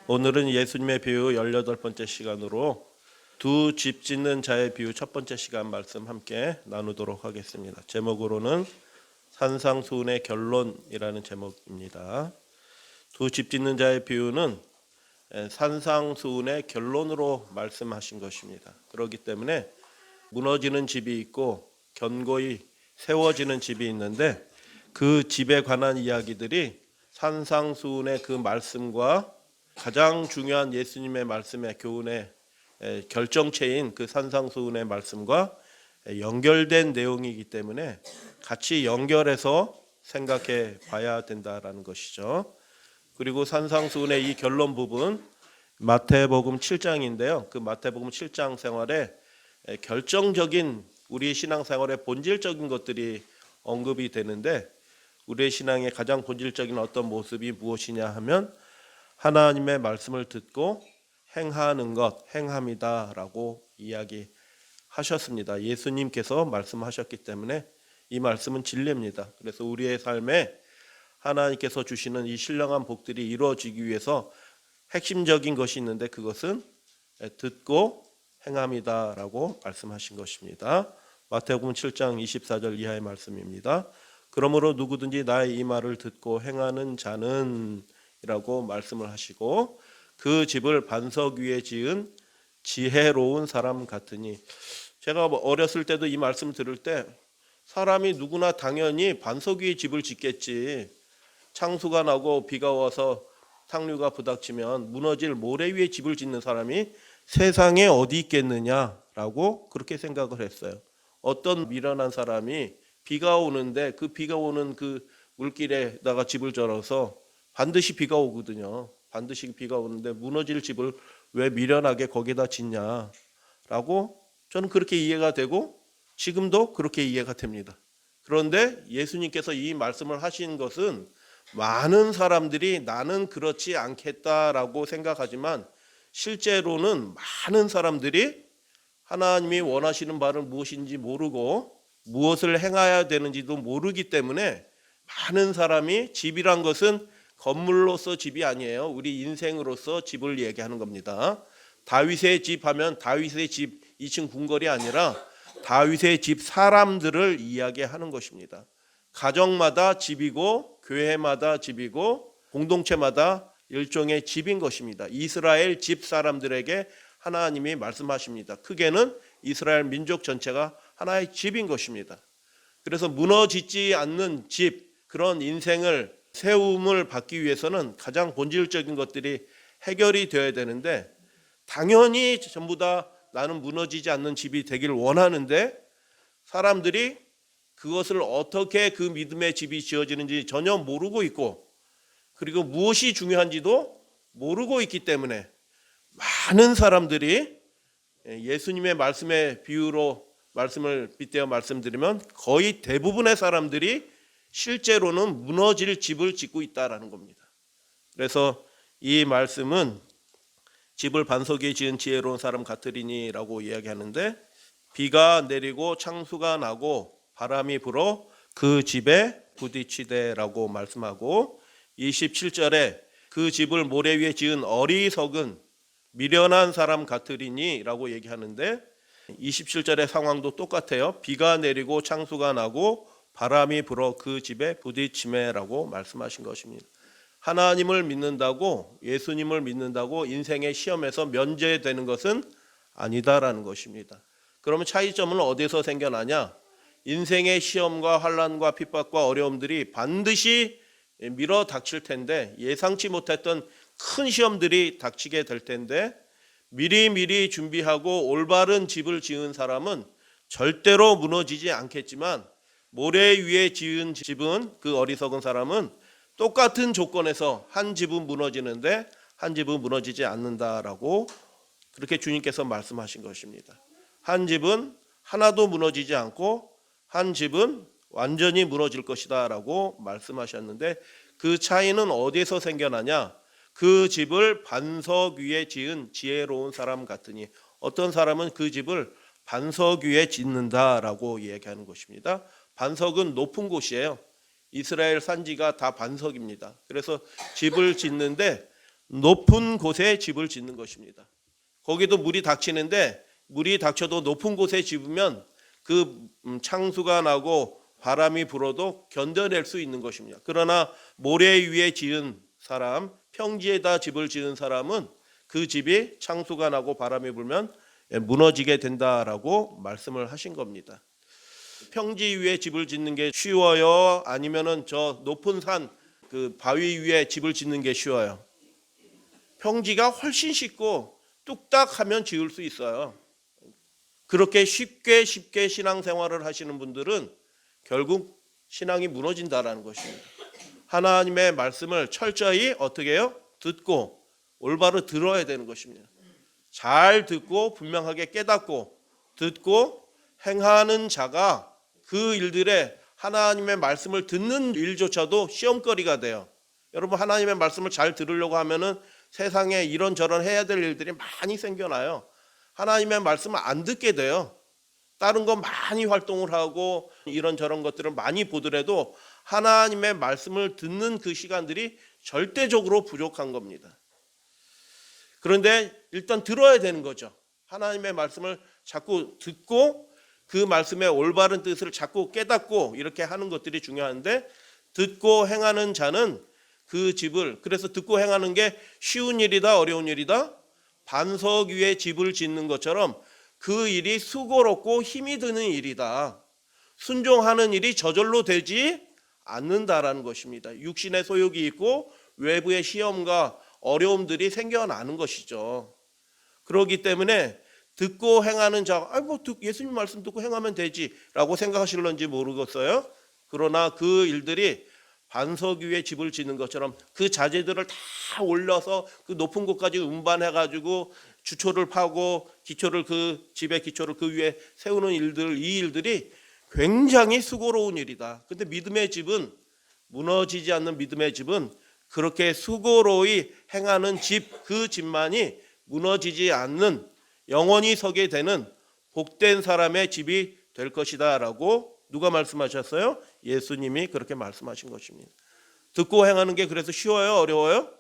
오늘은 예수님의 비유 18번째 시간으로 두 집 짓는 자의 비유 첫 번째 시간 말씀 함께 나누도록 하겠습니다. 제목으로는 산상수훈의 결론이라는 제목입니다. 두 집 짓는 자의 비유는 산상수훈의 결론으로 말씀하신 것입니다. 그렇기 때문에 무너지는 집이 있고 견고히 세워지는 집이 있는데 그 집에 관한 이야기들이 산상수훈의 그 말씀과 가장 중요한 예수님의 말씀의 교훈의 결정체인 그 산상수훈의 말씀과 연결된 내용이기 때문에 같이 연결해서 생각해 봐야 된다라는 것이죠. 그리고 산상수훈의 이 결론 부분 마태복음 7장인데요. 그 마태복음 7장 생활에 결정적인 우리 신앙생활의 본질적인 것들이 언급이 되는데 우리의 신앙의 가장 본질적인 어떤 모습이 무엇이냐 하면 하나님의 말씀을 듣고 행하는 것, 행함이다라고 이야기하셨습니다. 예수님께서 말씀하셨기 때문에 이 말씀은 진리입니다. 그래서 우리의 삶에 하나님께서 주시는 이 신령한 복들이 이루어지기 위해서 핵심적인 것이 있는데 그것은 듣고 행함이다라고 말씀하신 것입니다. 마태복음 7장 24절 이하의 말씀입니다. 그러므로 누구든지 나의 이 말을 듣고 행하는 자는 이라고 말씀을 하시고 그 집을 반석 위에 지은 지혜로운 사람 같으니, 제가 어렸을 때도 이 말씀 들을 때 사람이 누구나 당연히 반석 위에 집을 짓겠지, 창수가 나고 비가 와서 상류가 부닥치면 무너질 모래 위에 집을 짓는 사람이 세상에 어디 있겠느냐라고 그렇게 생각을 했어요. 어떤 미련한 사람이 비가 오는데 그 비가 오는 그 물길에다가 집을 절어서 반드시 비가 오거든요. 반드시 비가 오는데 무너질 집을 왜 미련하게 거기다 짓냐라고 저는 그렇게 이해가 되고 지금도 그렇게 이해가 됩니다. 그런데 예수님께서 이 말씀을 하신 것은 많은 사람들이 나는 그렇지 않겠다라고 생각하지만 실제로는 많은 사람들이 하나님이 원하시는 바를 무엇인지 모르고 무엇을 행해야 되는지도 모르기 때문에 많은 사람이 집이란 것은 건물로서 집이 아니에요. 우리 인생으로서 집을 얘기하는 겁니다. 다윗의 집 하면 다윗의 집 2층 궁궐이 아니라 다윗의 집 사람들을 이야기하는 것입니다. 가정마다 집이고 교회마다 집이고 공동체마다 일종의 집인 것입니다. 이스라엘 집 사람들에게 하나님이 말씀하십니다. 크게는 이스라엘 민족 전체가 하나의 집인 것입니다. 그래서 무너지지 않는 집, 그런 인생을 세움을 받기 위해서는 가장 본질적인 것들이 해결이 되어야 되는데 당연히 전부 다 나는 무너지지 않는 집이 되길 원하는데 사람들이 그것을 어떻게 그 믿음의 집이 지어지는지 전혀 모르고 있고 그리고 무엇이 중요한지도 모르고 있기 때문에 많은 사람들이 예수님의 말씀의 비유로 말씀을 빗대어 말씀드리면 거의 대부분의 사람들이 실제로는 무너질 집을 짓고 있다라는 겁니다. 그래서 이 말씀은 집을 반석 위에 지은 지혜로운 사람 같으리니라고 이야기하는데 비가 내리고 창수가 나고 바람이 불어 그 집에 부딪히되라고 말씀하고 27절에 그 집을 모래 위에 지은 어리석은 미련한 사람 같으리니라고 얘기하는데 27절의 상황도 똑같아요. 비가 내리고 창수가 나고 바람이 불어 그 집에 부딪히매라고 말씀하신 것입니다. 하나님을 믿는다고 예수님을 믿는다고 인생의 시험에서 면제되는 것은 아니다라는 것입니다. 그러면 차이점은 어디서 생겨나냐? 인생의 시험과 환난과 핍박과 어려움들이 반드시 밀어 닥칠 텐데 예상치 못했던 큰 시험들이 닥치게 될 텐데 미리 준비하고 올바른 집을 지은 사람은 절대로 무너지지 않겠지만 모래 위에 지은 집은 그 어리석은 사람은 똑같은 조건에서 한 집은 무너지는데 한 집은 무너지지 않는다라고 그렇게 주님께서 말씀하신 것입니다. 한 집은 하나도 무너지지 않고 한 집은 완전히 무너질 것이다 라고 말씀하셨는데 그 차이는 어디에서 생겨나냐? 그 집을 반석 위에 지은 지혜로운 사람 같으니 어떤 사람은 그 집을 반석 위에 짓는다라고 얘기하는 것입니다. 반석은 높은 곳이에요. 이스라엘 산지가 다 반석입니다. 그래서 집을 짓는데 높은 곳에 집을 짓는 것입니다. 거기도 물이 닥치는데 물이 닥쳐도 높은 곳에 집으면 그 창수가 나고 바람이 불어도 견뎌낼 수 있는 것입니다. 그러나 모래 위에 지은 사람, 평지에다 집을 지은 사람은 그 집이 창수가 나고 바람이 불면 무너지게 된다라고 말씀을 하신 겁니다. 평지 위에 집을 짓는 게 쉬워요? 아니면은 저 높은 산, 그 바위 위에 집을 짓는 게 쉬워요? 평지가 훨씬 쉽고 뚝딱 하면 지을 수 있어요. 그렇게 쉽게 신앙생활을 하시는 분들은 결국 신앙이 무너진다라는 것입니다. 하나님의 말씀을 철저히 어떻게 해요? 듣고 올바로 들어야 되는 것입니다. 잘 듣고 분명하게 깨닫고 듣고 행하는 자가 그 일들에 하나님의 말씀을 듣는 일조차도 시험거리가 돼요. 여러분, 하나님의 말씀을 잘 들으려고 하면은 세상에 이런저런 해야 될 일들이 많이 생겨나요. 하나님의 말씀을 안 듣게 돼요. 다른 거 많이 활동을 하고 이런저런 것들을 많이 보더라도 하나님의 말씀을 듣는 그 시간들이 절대적으로 부족한 겁니다. 그런데 일단 들어야 되는 거죠. 하나님의 말씀을 자꾸 듣고 그 말씀의 올바른 뜻을 자꾸 깨닫고 이렇게 하는 것들이 중요한데, 듣고 행하는 자는 그 집을, 그래서 듣고 행하는 게 쉬운 일이다 어려운 일이다? 반석 위에 집을 짓는 것처럼 그 일이 수고롭고 힘이 드는 일이다. 순종하는 일이 저절로 되지 않는다라는 것입니다. 육신의 소욕이 있고 외부의 시험과 어려움들이 생겨나는 것이죠. 그렇기 때문에 듣고 행하는 자가 예수님 말씀 듣고 행하면 되지라고 생각하실런지 모르겠어요. 그러나 그 일들이 반석 위에 집을 짓는 것처럼 그 자재들을 다 올려서 그 높은 곳까지 운반해가지고 주초를 파고 기초를, 그 집의 기초를 그 위에 세우는 일들, 이 일들이 굉장히 수고로운 일이다. 근데 믿음의 집은, 무너지지 않는 믿음의 집은 그렇게 수고로이 행하는 집, 그 집만이 무너지지 않는, 영원히 서게 되는 복된 사람의 집이 될 것이다 라고 누가 말씀하셨어요? 예수님이 그렇게 말씀하신 것입니다. 듣고 행하는 게 그래서 쉬워요? 어려워요?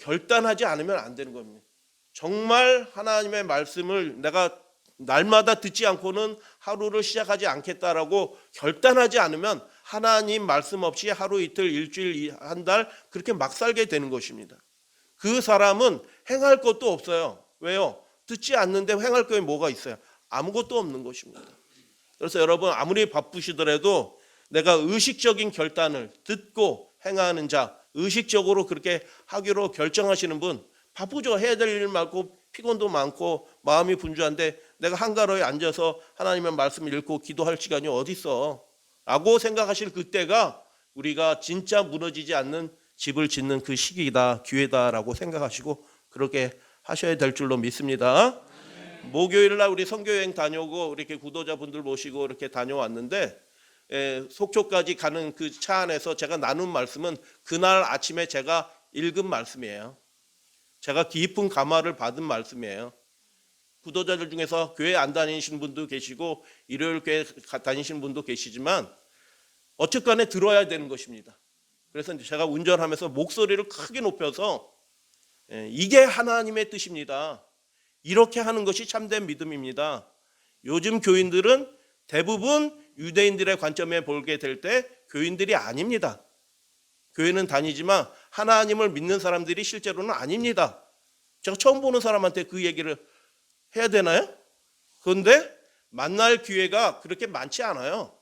결단하지 않으면 안 되는 겁니다. 정말 하나님의 말씀을 내가 날마다 듣지 않고는 하루를 시작하지 않겠다라고 결단하지 않으면 하나님 말씀 없이 하루 이틀 일주일 한 달 그렇게 막 살게 되는 것입니다. 그 사람은 행할 것도 없어요. 왜요? 듣지 않는데 행할 게 뭐가 있어요? 아무것도 없는 것입니다. 그래서 여러분, 아무리 바쁘시더라도 내가 의식적인 결단을, 듣고 행하는 자, 의식적으로 그렇게 하기로 결정하시는 분, 바쁘죠. 해야 될 일 많고 피곤도 많고 마음이 분주한데 내가 한가로이 앉아서 하나님의 말씀을 읽고 기도할 시간이 어디 있어? 라고 생각하실 그때가 우리가 진짜 무너지지 않는 집을 짓는 그 시기이다, 기회다라고 생각하시고 그렇게 하셔야 될 줄로 믿습니다. 목요일 날 우리 선교여행 다녀오고 이렇게 구도자분들 모시고 이렇게 다녀왔는데, 속초까지 가는 그 차 안에서 제가 나눈 말씀은 그날 아침에 제가 읽은 말씀이에요. 제가 깊은 감화를 받은 말씀이에요. 구도자들 중에서 교회 안 다니시는 분도 계시고 일요일 교회 다니시는 분도 계시지만 어쨌간에 들어야 되는 것입니다. 그래서 제가 운전하면서 목소리를 크게 높여서 이게 하나님의 뜻입니다. 이렇게 하는 것이 참된 믿음입니다. 요즘 교인들은 대부분 유대인들의 관점에 보게 될 때 교인들이 아닙니다. 교회는 다니지만 하나님을 믿는 사람들이 실제로는 아닙니다. 제가 처음 보는 사람한테 그 얘기를 해야 되나요? 그런데 만날 기회가 그렇게 많지 않아요.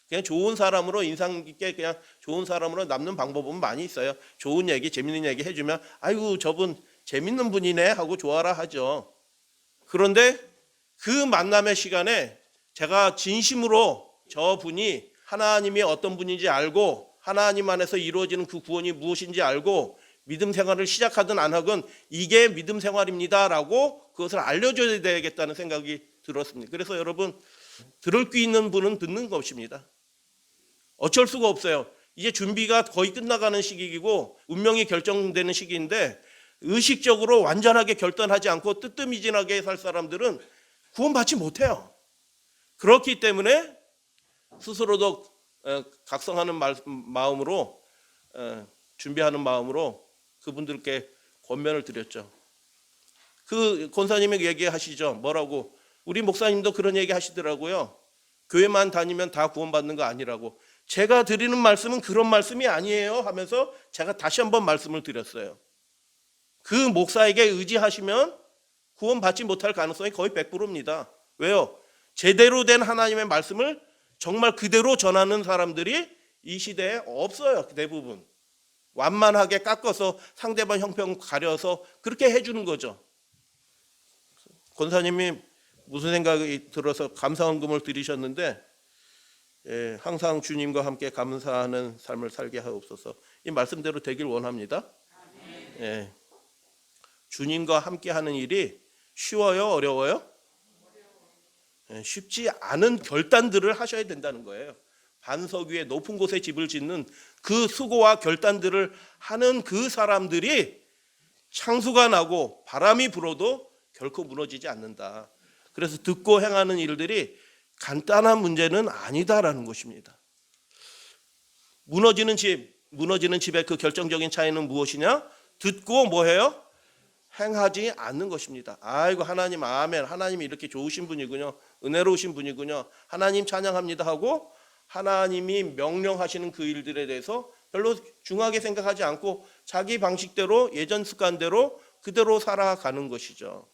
그냥 좋은 사람으로, 인상 깊게 그냥 좋은 사람으로 남는 방법은 많이 있어요. 좋은 얘기, 재밌는 얘기 해주면 아이고 저분 재밌는 분이네 하고 좋아라 하죠. 그런데 그 만남의 시간에 제가 진심으로 저분이 하나님이 어떤 분인지 알고 하나님 안에서 이루어지는 그 구원이 무엇인지 알고 믿음 생활을 시작하든 안 하든 이게 믿음 생활입니다라고 그것을 알려줘야 되겠다는 생각이 들었습니다. 그래서 여러분, 들을 귀 있는 분은 듣는 것입니다. 어쩔 수가 없어요. 이제 준비가 거의 끝나가는 시기이고 운명이 결정되는 시기인데 의식적으로 완전하게 결단하지 않고 뜨뜻미진하게 살 사람들은 구원받지 못해요. 그렇기 때문에 스스로도 각성하는 마음으로, 준비하는 마음으로 그분들께 권면을 드렸죠. 그 권사님에게 얘기하시죠. 뭐라고? 우리 목사님도 그런 얘기 하시더라고요. 교회만 다니면 다 구원받는 거 아니라고. 제가 드리는 말씀은 그런 말씀이 아니에요 하면서 제가 다시 한번 말씀을 드렸어요. 그 목사에게 의지하시면 구원받지 못할 가능성이 거의 100%입니다. 왜요? 제대로 된 하나님의 말씀을 정말 그대로 전하는 사람들이 이 시대에 없어요. 대부분 완만하게 깎아서 상대방 형편 가려서 그렇게 해주는 거죠. 권사님이 무슨 생각이 들어서 감사헌금을 드리셨는데, 항상 주님과 함께 감사하는 삶을 살게 하옵소서. 이 말씀대로 되길 원합니다. 주님과 함께 하는 일이 쉬워요, 어려워요? 쉽지 않은 결단들을 하셔야 된다는 거예요. 반석 위에 높은 곳에 집을 짓는 그 수고와 결단들을 하는 그 사람들이 창수가 나고 바람이 불어도 결코 무너지지 않는다. 그래서 듣고 행하는 일들이 간단한 문제는 아니다라는 것입니다. 무너지는 집의 그 결정적인 차이는 무엇이냐? 듣고 뭐해요? 행하지 않는 것입니다. 아이고 하나님 아멘, 하나님이 이렇게 좋으신 분이군요, 은혜로우신 분이군요, 하나님 찬양합니다 하고 하나님이 명령하시는 그 일들에 대해서 별로 중하게 생각하지 않고 자기 방식대로 예전 습관대로 그대로 살아가는 것이죠.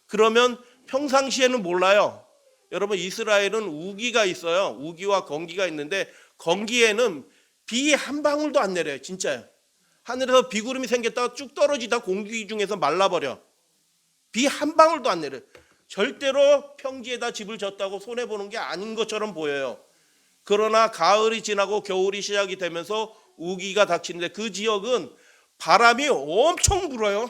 그러면 평상시에는 몰라요. 여러분 이스라엘은 우기가 있어요. 우기와 건기가 있는데 건기에는 비 한 방울도 안 내려요. 진짜요. 하늘에서 비구름이 생겼다가 쭉 떨어지다 공기 중에서 말라버려. 비 한 방울도 안 내려요. 절대로 평지에다 집을 졌다고 손해보는 게 아닌 것처럼 보여요. 그러나 가을이 지나고 겨울이 시작이 되면서 우기가 닥치는데 그 지역은 바람이 엄청 불어요.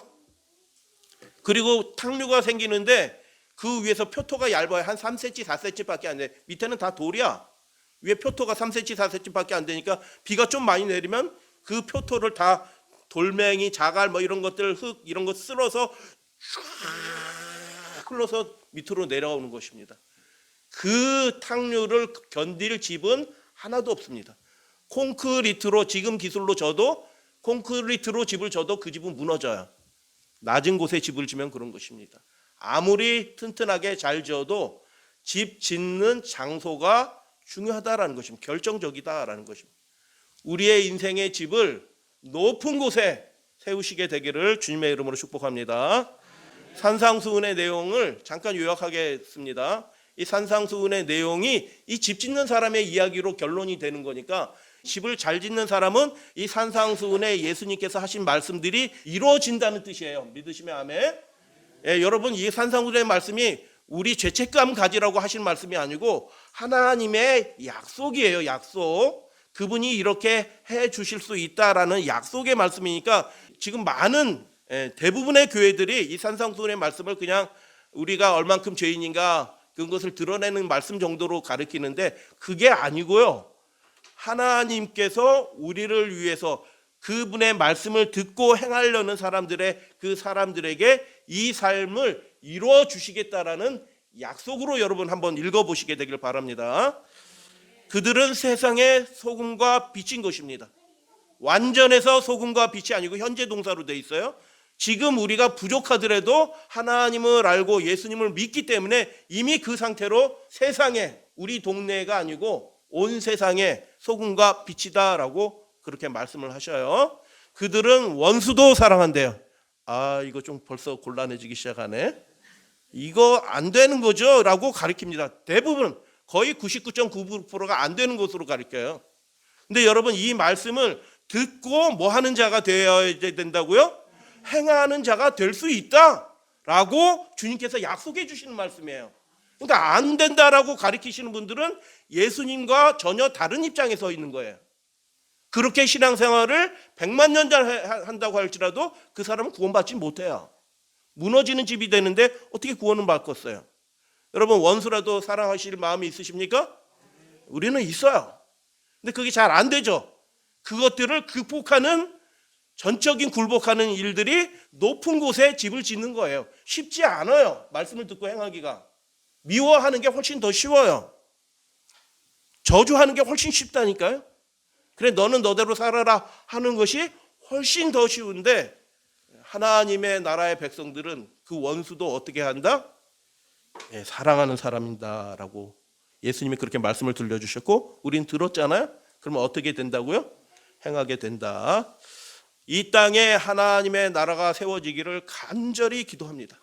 그리고 탕류가 생기는데 그 위에서 표토가 얇아요. 한 3cm, 4cm밖에 안 돼. 밑에는 다 돌이야. 위에 표토가 3cm, 4cm밖에 안 되니까 비가 좀 많이 내리면 그 표토를 다 돌멩이, 자갈 뭐 이런 것들, 흙 이런 거 쓸어서 쫙 흘러서 밑으로 내려오는 것입니다. 그 탕류를 견딜 집은 하나도 없습니다. 콘크리트로 지금 기술로 져도 콘크리트로 집을 져도 그 집은 무너져요. 낮은 곳에 집을 지면 그런 것입니다. 아무리 튼튼하게 잘 지어도 집 짓는 장소가 중요하다라는 것입니다. 결정적이다라는 것입니다. 우리의 인생의 집을 높은 곳에 세우시게 되기를 주님의 이름으로 축복합니다. 산상수훈의 내용을 잠깐 요약하겠습니다. 이 산상수훈의 내용이 이 집 짓는 사람의 이야기로 결론이 되는 거니까 집을 잘 짓는 사람은 이 산상수훈에 예수님께서 하신 말씀들이 이루어진다는 뜻이에요. 믿으시면 아멘. 여러분 이 산상수훈의 말씀이 우리 죄책감 가지라고 하신 말씀이 아니고 하나님의 약속이에요. 약속. 그분이 이렇게 해 주실 수 있다라는 약속의 말씀이니까 지금 많은 대부분의 교회들이 이 산상수훈의 말씀을 그냥 우리가 얼만큼 죄인인가 그것을 드러내는 말씀 정도로 가르치는데 그게 아니고요. 하나님께서 우리를 위해서 그분의 말씀을 듣고 행하려는 그 사람들에게 이 삶을 이루어 주시겠다라는 약속으로 여러분 한번 읽어보시게 되길 바랍니다. 그들은 세상의 소금과 빛인 것입니다. 완전해서 소금과 빛이 아니고 현재 동사로 돼 있어요. 지금 우리가 부족하더라도 하나님을 알고 예수님을 믿기 때문에 이미 그 상태로 세상에 우리 동네가 아니고 온 세상에 소금과 빛이다라고 그렇게 말씀을 하셔요. 그들은 원수도 사랑한대요. 아 이거 좀 벌써 곤란해지기 시작하네. 이거 안 되는 거죠 라고 가르칩니다. 대부분 거의 99.9%가 안 되는 것으로 가르쳐요. 근데 여러분 이 말씀을 듣고 뭐 하는 자가 되어야 된다고요? 행하는 자가 될 수 있다라고 주님께서 약속해 주시는 말씀이에요. 그러니까 안 된다라고 가르치시는 분들은 예수님과 전혀 다른 입장에 서 있는 거예요. 그렇게 신앙생활을 100만 년 한다고 할지라도 그 사람은 구원받지 못해요. 무너지는 집이 되는데 어떻게 구원을 받겠어요? 여러분 원수라도 사랑하실 마음이 있으십니까? 우리는 있어요. 근데 그게 잘 안 되죠. 그것들을 극복하는 전적인 굴복하는 일들이 높은 곳에 집을 짓는 거예요. 쉽지 않아요. 말씀을 듣고 행하기가. 미워하는 게 훨씬 더 쉬워요. 저주하는 게 훨씬 쉽다니까요. 그래 너는 너대로 살아라 하는 것이 훨씬 더 쉬운데 하나님의 나라의 백성들은 그 원수도 어떻게 한다? 네, 사랑하는 사람이다라고 예수님이 그렇게 말씀을 들려주셨고 우린 들었잖아요. 그러면 어떻게 된다고요? 행하게 된다. 이 땅에 하나님의 나라가 세워지기를 간절히 기도합니다.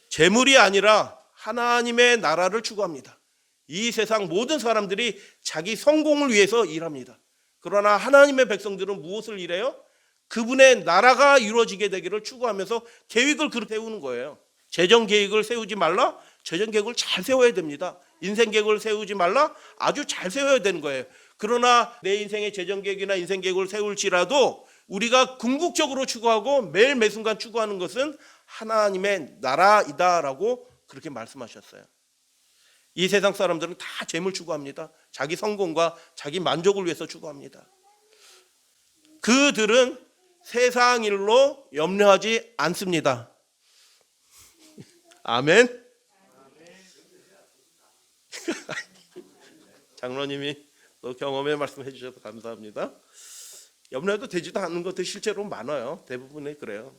재물이 아니라 하나님의 나라를 추구합니다. 이 세상 모든 사람들이 자기 성공을 위해서 일합니다. 그러나 하나님의 백성들은 무엇을 일해요? 그분의 나라가 이루어지게 되기를 추구하면서 계획을 그렇게 세우는 거예요. 재정 계획을 세우지 말라? 재정 계획을 잘 세워야 됩니다. 인생 계획을 세우지 말라? 아주 잘 세워야 되는 거예요. 그러나 내 인생의 재정 계획이나 인생 계획을 세울지라도 우리가 궁극적으로 추구하고 매일 매순간 추구하는 것은 하나님의 나라이다라고 그렇게 말씀하셨어요. 이 세상 사람들은 다 재물 추구합니다. 자기 성공과 자기 만족을 위해서 추구합니다. 그들은 세상 일로 염려하지 않습니다. 아멘. 장로님이 또 경험의 말씀해 주셔서 감사합니다. 염려해도 되지도 않는 것도 실제로 많아요. 대부분이 그래요.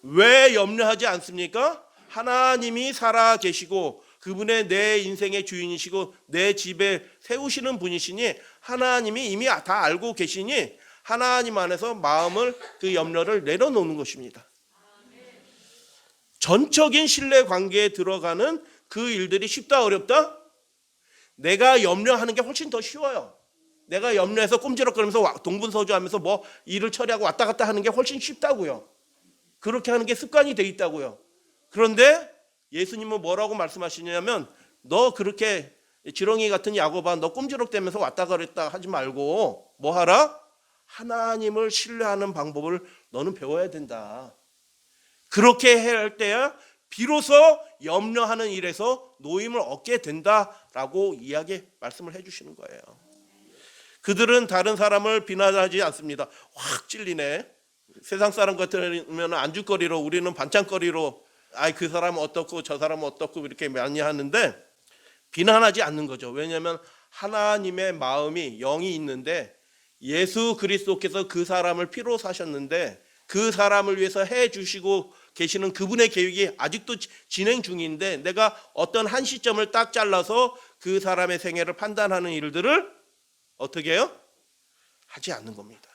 왜 염려하지 않습니까? 하나님이 살아 계시고 그분의 내 인생의 주인이시고 내 집에 세우시는 분이시니 하나님이 이미 다 알고 계시니 하나님 안에서 마음을 그 염려를 내려놓는 것입니다. 전적인 신뢰 관계에 들어가는 그 일들이 쉽다 어렵다? 내가 염려하는 게 훨씬 더 쉬워요. 내가 염려해서 꼼지락거리면서 동분서주하면서 뭐 일을 처리하고 왔다 갔다 하는 게 훨씬 쉽다고요. 그렇게 하는 게 습관이 돼 있다고요. 그런데 예수님은 뭐라고 말씀하시냐면 너 그렇게 지렁이 같은 야고바 너 꼼지락대면서 왔다 갔다 하지 말고 뭐 하라? 하나님을 신뢰하는 방법을 너는 배워야 된다. 그렇게 해야 할 때야 비로소 염려하는 일에서 노임을 얻게 된다라고 말씀을 해주시는 거예요. 그들은 다른 사람을 비난하지 않습니다. 확 찔리네. 세상 사람 같으면 안주거리로 우리는 반찬거리로 그 사람은 어떻고 저 사람은 어떻고 이렇게 많이 하는데 비난하지 않는 거죠. 왜냐하면 하나님의 마음이 영이 있는데 예수 그리스도께서 그 사람을 피로 사셨는데 그 사람을 위해서 해주시고 계시는 그분의 계획이 아직도 진행 중인데 내가 어떤 한 시점을 딱 잘라서 그 사람의 생애를 판단하는 일들을 어떻게 해요? 하지 않는 겁니다.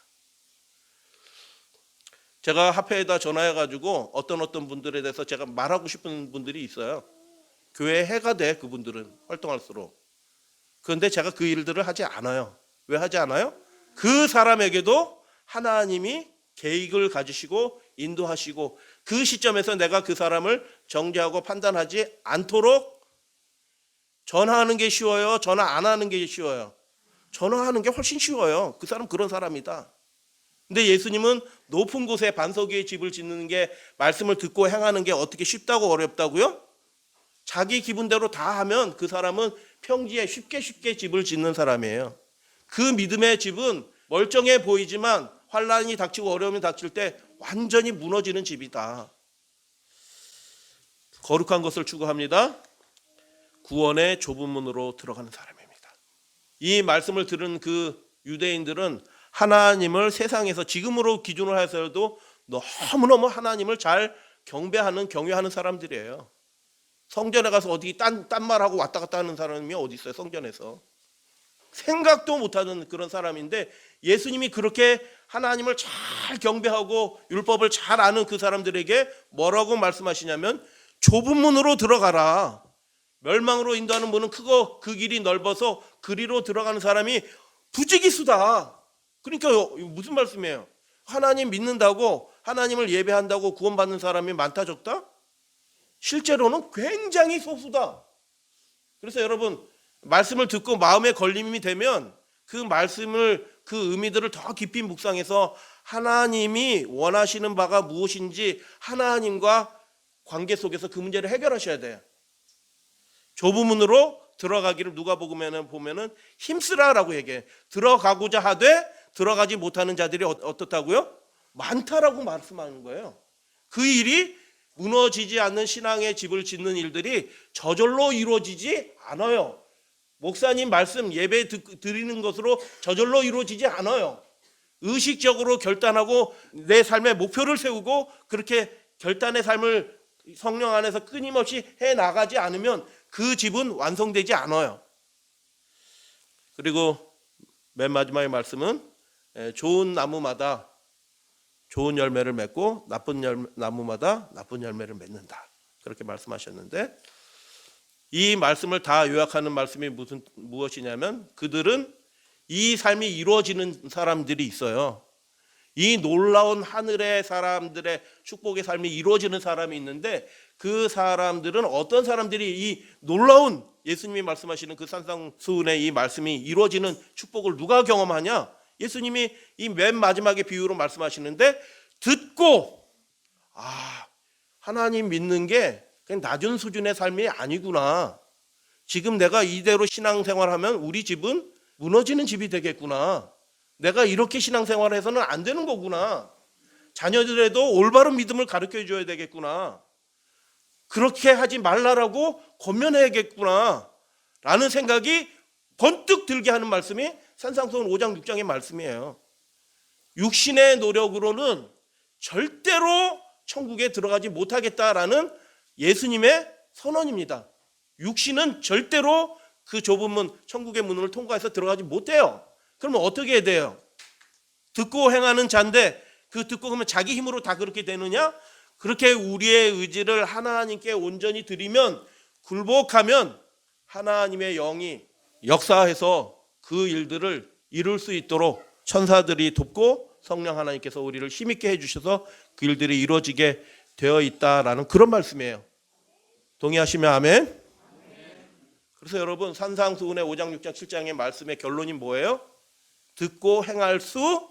제가 화폐에다 전화해가지고 어떤 분들에 대해서 제가 말하고 싶은 분들이 있어요. 교회에 해가 돼 그분들은 활동할수록. 그런데 제가 그 일들을 하지 않아요. 왜 하지 않아요? 그 사람에게도 하나님이 계획을 가지시고 인도하시고 그 시점에서 내가 그 사람을 정죄하고 판단하지 않도록 전화하는 게 쉬워요? 전화 안 하는 게 쉬워요? 전화하는 게 훨씬 쉬워요. 그 사람 그런 사람이다. 근데 예수님은 높은 곳에 반석 위에 집을 짓는 게 말씀을 듣고 행하는 게 어떻게 쉽다고 어렵다고요? 자기 기분대로 다 하면 그 사람은 평지에 쉽게 집을 짓는 사람이에요. 그 믿음의 집은 멀쩡해 보이지만 환란이 닥치고 어려움이 닥칠 때 완전히 무너지는 집이다. 거룩한 것을 추구합니다. 구원의 좁은 문으로 들어가는 사람입니다. 이 말씀을 들은 그 유대인들은 하나님을 세상에서 지금으로 기준으로 해서도 너무너무 하나님을 잘 경외하는 사람들이에요. 성전에 가서 어디 딴 말하고 왔다 갔다 하는 사람이 어디 있어요? 성전에서 생각도 못하는 그런 사람인데 예수님이 그렇게 하나님을 잘 경배하고 율법을 잘 아는 그 사람들에게 뭐라고 말씀하시냐면 좁은 문으로 들어가라. 멸망으로 인도하는 문은 크고 그 길이 넓어서 그리로 들어가는 사람이 부지기수다. 그러니까 무슨 말씀이에요? 하나님 믿는다고 하나님을 예배한다고 구원받는 사람이 많다 적다? 실제로는 굉장히 소수다. 그래서 여러분 말씀을 듣고 마음에 걸림이 되면 그 말씀을 그 의미들을 더 깊이 묵상해서 하나님이 원하시는 바가 무엇인지 하나님과 관계 속에서 그 문제를 해결하셔야 돼요. 좁은 문으로 들어가기를 누가복음에는 보면은 힘쓰라라고 얘기해. 들어가고자 하되 들어가지 못하는 자들이 어떻다고요? 많다라고 말씀하는 거예요. 그 일이 무너지지 않는 신앙의 집을 짓는 일들이 저절로 이루어지지 않아요. 목사님 말씀 예배 드리는 것으로 저절로 이루어지지 않아요. 의식적으로 결단하고 내 삶의 목표를 세우고 그렇게 결단의 삶을 성령 안에서 끊임없이 해나가지 않으면 그 집은 완성되지 않아요. 그리고 맨 마지막의 말씀은 좋은 나무마다 좋은 열매를 맺고 나쁜 나무마다 나쁜 열매를 맺는다. 그렇게 말씀하셨는데, 이 말씀을 다 요약하는 말씀이 무엇이냐면, 그들은 이 삶이 이루어지는 사람들이 있어요. 이 놀라운 하늘의 사람들의 축복의 삶이 이루어지는 사람이 있는데, 그 사람들은 어떤 사람들이 이 놀라운 예수님이 말씀하시는 그 산상수훈의 이 말씀이 이루어지는 축복을 누가 경험하냐? 예수님이 이 맨 마지막에 비유로 말씀하시는데, 듣고 하나님 믿는 게 그냥 낮은 수준의 삶이 아니구나. 지금 내가 이대로 신앙생활하면 우리 집은 무너지는 집이 되겠구나. 내가 이렇게 신앙생활을 해서는 안 되는 거구나. 자녀들에도 올바른 믿음을 가르쳐 줘야 되겠구나. 그렇게 하지 말라라고 권면해야겠구나 라는 생각이 번뜩 들게 하는 말씀이 산상수훈 5장 6장의 말씀이에요. 육신의 노력으로는 절대로 천국에 들어가지 못하겠다라는 예수님의 선언입니다. 육신은 절대로 그 좁은 문, 천국의 문을 통과해서 들어가지 못해요. 그러면 어떻게 해야 돼요? 듣고 행하는 자인데, 그 듣고 하면 자기 힘으로 다 그렇게 되느냐? 그렇게 우리의 의지를 하나님께 온전히 드리면, 굴복하면 하나님의 영이 역사해서 그 일들을 이룰 수 있도록 천사들이 돕고 성령 하나님께서 우리를 힘있게 해주셔서 그 일들이 이루어지게 되어 있다라는 그런 말씀이에요. 동의하시면 아멘. 그래서 여러분, 산상수훈의 5장 6장 7장의 말씀의 결론이 뭐예요? 듣고 행할 수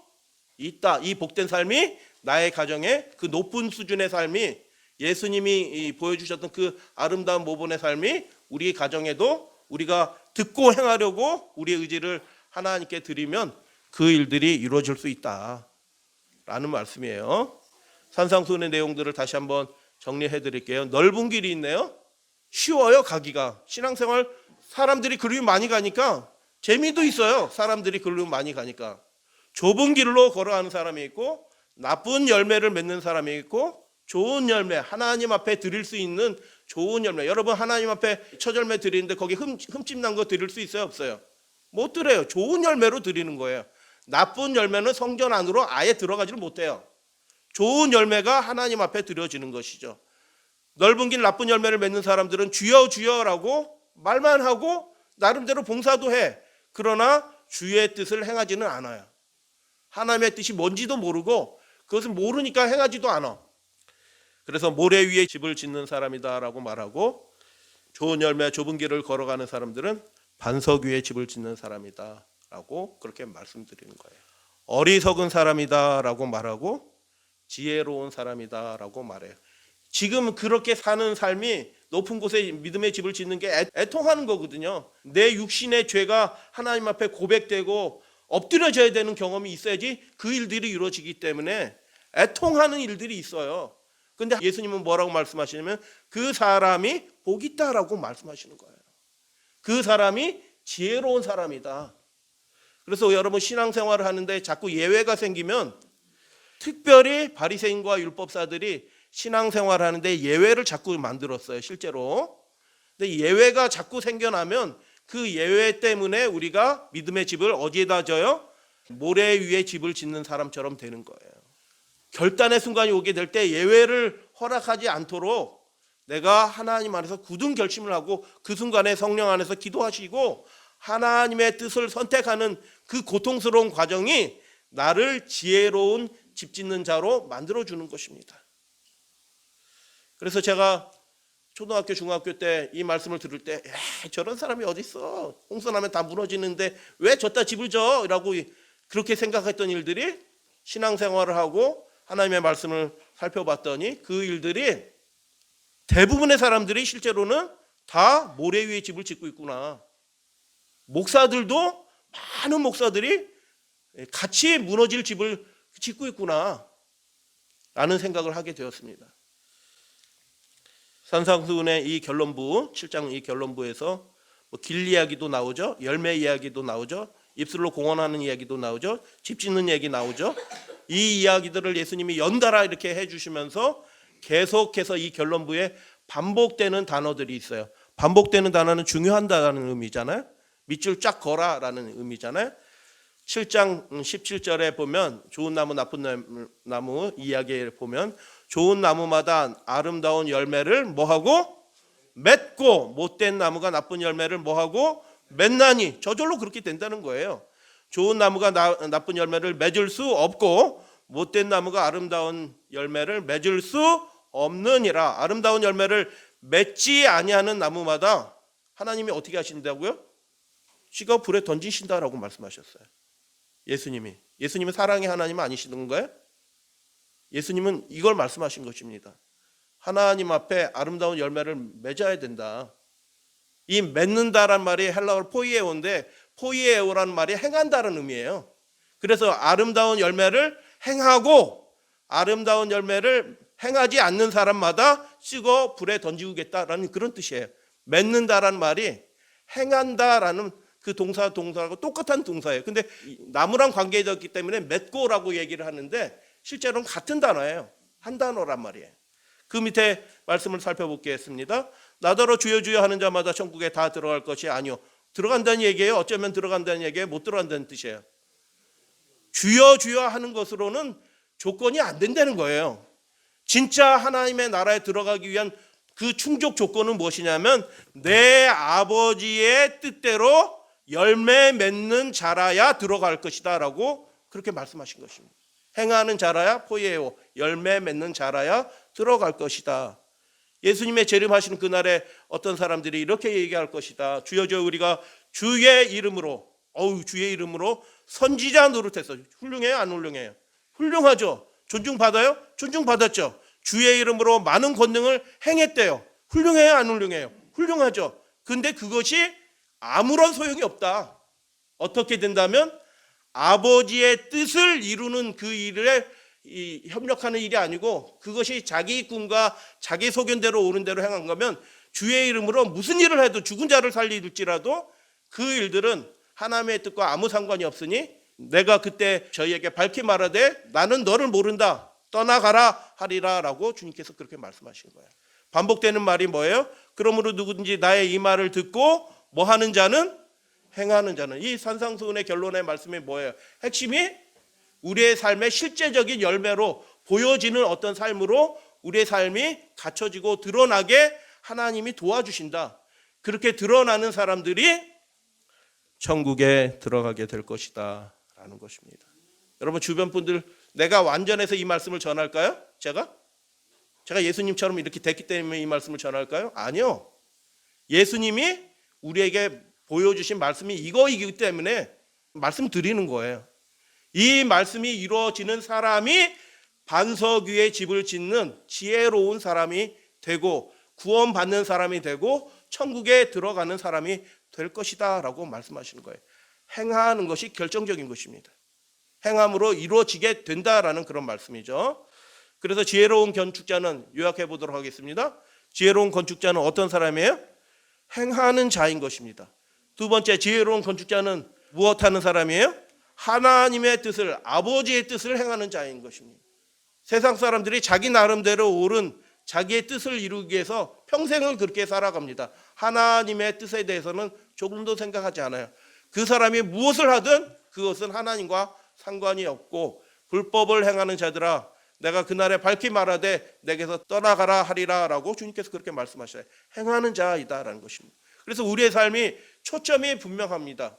있다. 이 복된 삶이 나의 가정의 그 높은 수준의 삶이, 예수님이 보여주셨던 그 아름다운 모본의 삶이 우리 가정에도 우리가 듣고 행하려고 우리의 의지를 하나님께 드리면 그 일들이 이루어질 수 있다라는 말씀이에요. 산상수훈의 내용들을 다시 한번 정리해 드릴게요. 넓은 길이 있네요. 쉬워요, 가기가. 신앙생활 사람들이 그리로 많이 가니까 재미도 있어요. 사람들이 그리로 많이 가니까. 좁은 길로 걸어가는 사람이 있고, 나쁜 열매를 맺는 사람이 있고, 좋은 열매, 하나님 앞에 드릴 수 있는 좋은 열매. 여러분, 하나님 앞에 첫 열매 드리는데 거기 흠집 난 거 드릴 수 있어요, 없어요? 못 드려요. 좋은 열매로 드리는 거예요. 나쁜 열매는 성전 안으로 아예 들어가지를 못해요. 좋은 열매가 하나님 앞에 드려지는 것이죠. 넓은 길 나쁜 열매를 맺는 사람들은 주여 주여라고 말만 하고 나름대로 봉사도 해. 그러나 주의 뜻을 행하지는 않아요. 하나님의 뜻이 뭔지도 모르고 그것을 모르니까 행하지도 않아. 그래서 모래 위에 집을 짓는 사람이다라고 말하고, 좋은 열매 좁은 길을 걸어가는 사람들은 반석 위에 집을 짓는 사람이다라고 그렇게 말씀드리는 거예요. 어리석은 사람이다라고 말하고 지혜로운 사람이다라고 말해요. 지금 그렇게 사는 삶이 높은 곳에 믿음의 집을 짓는 게 애통하는 거거든요. 내 육신의 죄가 하나님 앞에 고백되고 엎드려져야 되는 경험이 있어야지 그 일들이 이루어지기 때문에 애통하는 일들이 있어요. 근데 예수님은 뭐라고 말씀하시냐면 그 사람이 복 있다라고 말씀하시는 거예요. 그 사람이 지혜로운 사람이다. 그래서 여러분, 신앙생활을 하는데 자꾸 예외가 생기면, 특별히 바리새인과 율법사들이 신앙생활을 하는데 예외를 자꾸 만들었어요, 실제로. 근데 예외가 자꾸 생겨나면 그 예외 때문에 우리가 믿음의 집을 어디에다 져요? 모래 위에 집을 짓는 사람처럼 되는 거예요. 결단의 순간이 오게 될 때 예외를 허락하지 않도록 내가 하나님 안에서 굳은 결심을 하고 그 순간에 성령 안에서 기도하시고 하나님의 뜻을 선택하는 그 고통스러운 과정이 나를 지혜로운 집 짓는 자로 만들어주는 것입니다. 그래서 제가 초등학교, 중학교 때 이 말씀을 들을 때, 저런 사람이 어디 있어? 홍수나면 다 무너지는데 왜 저따 집을 져? 라고 그렇게 생각했던 일들이, 신앙생활을 하고 하나님의 말씀을 살펴봤더니 그 일들이 대부분의 사람들이 실제로는 다 모래 위에 집을 짓고 있구나. 목사들도, 많은 목사들이 같이 무너질 집을 짓고 있구나 라는 생각을 하게 되었습니다. 산상수훈의 이 결론부, 7장 이 결론부에서 길 이야기도 나오죠. 열매 이야기도 나오죠. 입술로 공언하는 이야기도 나오죠. 집 짓는 얘기 나오죠. 이 이야기들을 예수님이 연달아 이렇게 해주시면서 계속해서 이 결론부에 반복되는 단어들이 있어요. 반복되는 단어는 중요하다는 의미잖아요. 밑줄 쫙 거라라는 의미잖아요. 7장 17절에 보면 좋은 나무 나쁜 나무 이야기를 보면 좋은 나무마다 아름다운 열매를 뭐하고 맺고 못된 나무가 나쁜 열매를 뭐하고 맺나니 저절로 그렇게 된다는 거예요. 좋은 나무가 나쁜 열매를 맺을 수 없고 못된 나무가 아름다운 열매를 맺을 수 없느니라. 아름다운 열매를 맺지 아니하는 나무마다 하나님이 어떻게 하신다고요? 찍어 불에 던지신다라고 말씀하셨어요. 예수님은 사랑의 하나님 아니시는 거예요? 예수님은 이걸 말씀하신 것입니다. 하나님 앞에 아름다운 열매를 맺어야 된다. 이 맺는다란 말이 헬라어로 포이에오인데 포이에오라는 말이 행한다는 의미예요. 그래서 아름다운 열매를 행하고 아름다운 열매를 행하지 않는 사람마다 찍어 불에 던지겠다라는 그런 뜻이에요. 맺는다란 말이 행한다라는 그 동사하고 똑같은 동사예요. 근데 나무랑 관계되었기 때문에 맺고라고 얘기를 하는데 실제로는 같은 단어예요. 한 단어란 말이에요. 그 밑에 말씀을 살펴보겠습니다. 나더러 주여 주여 하는 자마다 천국에 다 들어갈 것이 아니요. 들어간다는 얘기예요. 어쩌면 들어간다는 얘기예요. 못 들어간다는 뜻이에요. 주여 주여 하는 것으로는 조건이 안 된다는 거예요. 진짜 하나님의 나라에 들어가기 위한 그 충족 조건은 무엇이냐면 내 아버지의 뜻대로 열매 맺는 자라야 들어갈 것이다 라고 그렇게 말씀하신 것입니다. 행하는 자라야 포이에오 열매 맺는 자라야 들어갈 것이다. 예수님의 재림하시는 그날에 어떤 사람들이 이렇게 얘기할 것이다. 주여 주여 우리가 주의 이름으로 주의 이름으로 선지자 노릇했어. 훌륭해요 안 훌륭해요? 훌륭하죠. 존중받아요? 존중받았죠. 주의 이름으로 많은 권능을 행했대요. 훌륭해요 안 훌륭해요? 훌륭하죠. 근데 그것이 아무런 소용이 없다. 어떻게 된다면 아버지의 뜻을 이루는 그 일에 협력하는 일이 아니고 그것이 자기 꿈과 자기 소견대로 옳은 대로 행한 거면 주의 이름으로 무슨 일을 해도 죽은 자를 살릴지라도 그 일들은 하나님의 뜻과 아무 상관이 없으니 내가 그때 저희에게 밝히 말하되 나는 너를 모른다 떠나가라 하리라 라고 주님께서 그렇게 말씀하신 거예요. 반복되는 말이 뭐예요? 그러므로 누구든지 나의 이 말을 듣고 뭐 하는 자는 행하는 자는. 이 산상수훈의 결론의 말씀이 뭐예요? 핵심이 우리의 삶의 실제적인 열매로 보여지는 어떤 삶으로 우리의 삶이 갖춰지고 드러나게 하나님이 도와주신다. 그렇게 드러나는 사람들이 천국에 들어가게 될 것이다 라는 것입니다. 여러분 주변 분들 내가 완전해서 이 말씀을 전할까요? 제가 예수님처럼 이렇게 됐기 때문에 이 말씀을 전할까요? 아니요. 예수님이 우리에게 보여주신 말씀이 이거이기 때문에 말씀 드리는 거예요. 이 말씀이 이루어지는 사람이 반석 위에 집을 짓는 지혜로운 사람이 되고 구원받는 사람이 되고 천국에 들어가는 사람이 될 것이다 라고 말씀하시는 거예요. 행하는 것이 결정적인 것입니다. 행함으로 이루어지게 된다라는 그런 말씀이죠. 그래서 지혜로운 건축자는 요약해 보도록 하겠습니다. 지혜로운 건축자는 어떤 사람이에요? 행하는 자인 것입니다. 두 번째, 지혜로운 건축자는 무엇하는 사람이에요? 하나님의 뜻을, 아버지의 뜻을 행하는 자인 것입니다. 세상 사람들이 자기 나름대로 옳은 자기의 뜻을 이루기 위해서 평생을 그렇게 살아갑니다. 하나님의 뜻에 대해서는 조금도 생각하지 않아요. 그 사람이 무엇을 하든 그것은 하나님과 상관이 없고 불법을 행하는 자들아 내가 그날에 밝히 말하되 내게서 떠나가라 하리라 라고 주님께서 그렇게 말씀하셔요. 행하는 자이다라는 것입니다. 그래서 우리의 삶이 초점이 분명합니다.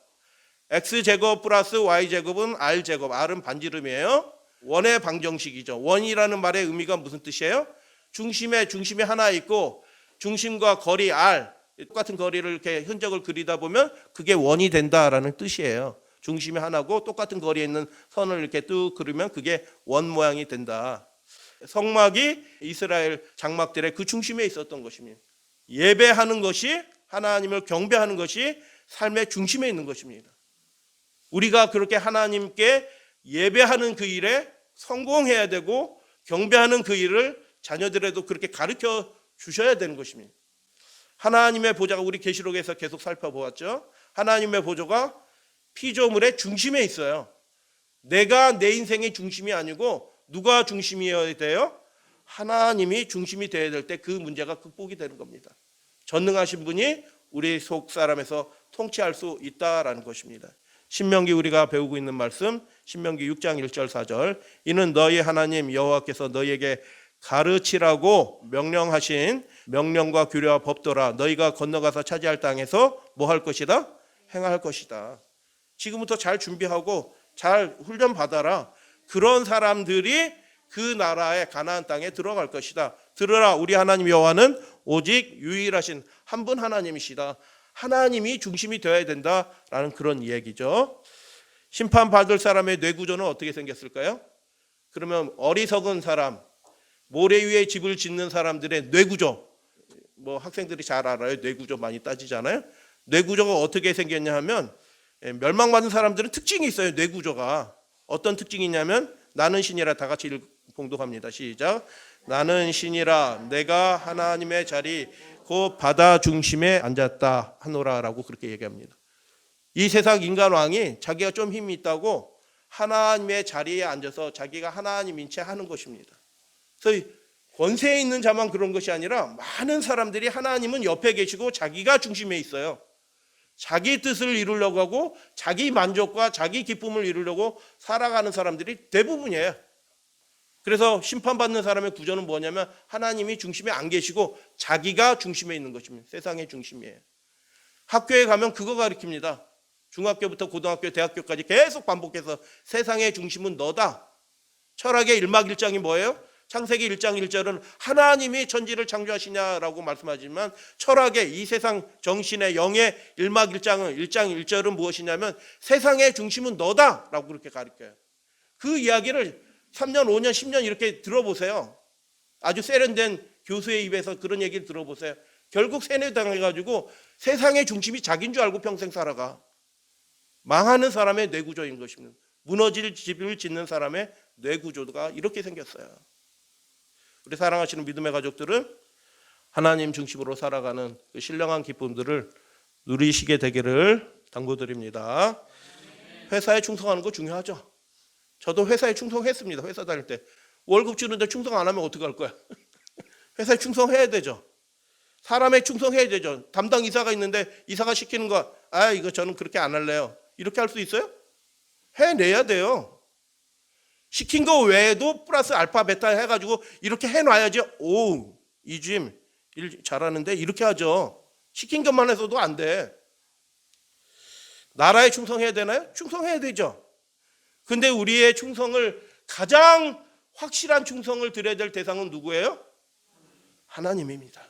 X제곱 플러스 Y제곱은 R제곱. R은 반지름이에요. 원의 방정식이죠. 원이라는 말의 의미가 무슨 뜻이에요? 중심에 하나 있고 중심과 거리 R 똑같은 거리를 이렇게 흔적을 그리다 보면 그게 원이 된다라는 뜻이에요. 중심이 하나고 똑같은 거리에 있는 선을 이렇게 뚝 그리면 그게 원 모양이 된다. 성막이 이스라엘 장막들의 그 중심에 있었던 것입니다. 예배하는 것이 하나님을 경배하는 것이 삶의 중심에 있는 것입니다. 우리가 그렇게 하나님께 예배하는 그 일에 성공해야 되고 경배하는 그 일을 자녀들에도 그렇게 가르쳐 주셔야 되는 것입니다. 하나님의 보좌가 우리 계시록에서 계속 살펴보았죠. 하나님의 보좌가 피조물의 중심에 있어요. 내가 내 인생의 중심이 아니고 누가 중심이어야 돼요? 하나님이 중심이 되어야 될 때 그 문제가 극복이 되는 겁니다. 전능하신 분이 우리 속 사람에서 통치할 수 있다라는 것입니다. 신명기 우리가 배우고 있는 말씀, 신명기 6장 1절 4절. 이는 너희 하나님 여호와께서 너희에게 가르치라고 명령하신 명령과 규례와 법도라. 너희가 건너가서 차지할 땅에서 뭐 할 것이다? 행할 것이다. 지금부터 잘 준비하고 잘 훈련 받아라. 그런 사람들이 그 나라의 가나안 땅에 들어갈 것이다. 들으라, 우리 하나님 여호와는 오직 유일하신 한 분 하나님이시다. 하나님이 중심이 되어야 된다라는 그런 이야기죠. 심판받을 사람의 뇌구조는 어떻게 생겼을까요? 그러면 어리석은 사람, 모래 위에 집을 짓는 사람들의 뇌구조, 뭐 학생들이 잘 알아요. 뇌구조 많이 따지잖아요. 뇌구조가 어떻게 생겼냐 하면, 멸망받은 사람들은 특징이 있어요. 뇌구조가 어떤 특징이 있냐면, 나는 신이라. 다 같이 봉독합니다. 시작. 나는 신이라 내가 하나님의 자리 그 바다 중심에 앉았다 하노라라고 그렇게 얘기합니다. 이 세상 인간 왕이 자기가 좀 힘이 있다고 하나님의 자리에 앉아서 자기가 하나님인 채 하는 것입니다. 그래서 권세에 있는 자만 그런 것이 아니라 많은 사람들이 하나님은 옆에 계시고 자기가 중심에 있어요. 자기 뜻을 이루려고 하고 자기 만족과 자기 기쁨을 이루려고 살아가는 사람들이 대부분이에요. 그래서 심판받는 사람의 구조는 뭐냐면 하나님이 중심에 안 계시고 자기가 중심에 있는 것입니다. 세상의 중심이에요. 학교에 가면 그거 가르칩니다. 중학교부터 고등학교, 대학교까지 계속 반복해서 세상의 중심은 너다. 철학의 일막일장이 뭐예요? 창세기 1장 1절은 하나님이 천지를 창조하시냐라고 말씀하지만 철학의 이 세상 정신의 영의 일막일장은 1장 1절은 무엇이냐면 세상의 중심은 너다라고 그렇게 가르쳐요. 그 이야기를 3년, 5년, 10년 이렇게 들어보세요. 아주 세련된 교수의 입에서 그런 얘기를 들어보세요. 결국 세뇌당해가지고 세상의 중심이 자기인 줄 알고 평생 살아가. 망하는 사람의 뇌구조인 것입니다. 무너질 집을 짓는 사람의 뇌구조가 이렇게 생겼어요. 우리 사랑하시는 믿음의 가족들은 하나님 중심으로 살아가는 그 신령한 기쁨들을 누리시게 되기를 당부드립니다. 회사에 충성하는 거 중요하죠. 저도 회사에 충성했습니다. 회사 다닐 때 월급 주는데 충성 안 하면 어떻게 할 거야? 회사에 충성해야 되죠. 사람에 충성해야 되죠. 담당 이사가 있는데 이사가 시키는 거, 이거 저는 그렇게 안 할래요. 이렇게 할 수 있어요? 해내야 돼요. 시킨 거 외에도 플러스 알파 베타 해가지고 이렇게 해놔야지. 오, 이주임 일 잘하는데 이렇게 하죠. 시킨 것만 해서도 안 돼. 나라에 충성해야 되나요? 충성해야 되죠. 근데 우리의 충성을 가장 확실한 충성을 드려야 될 대상은 누구예요? 하나님입니다.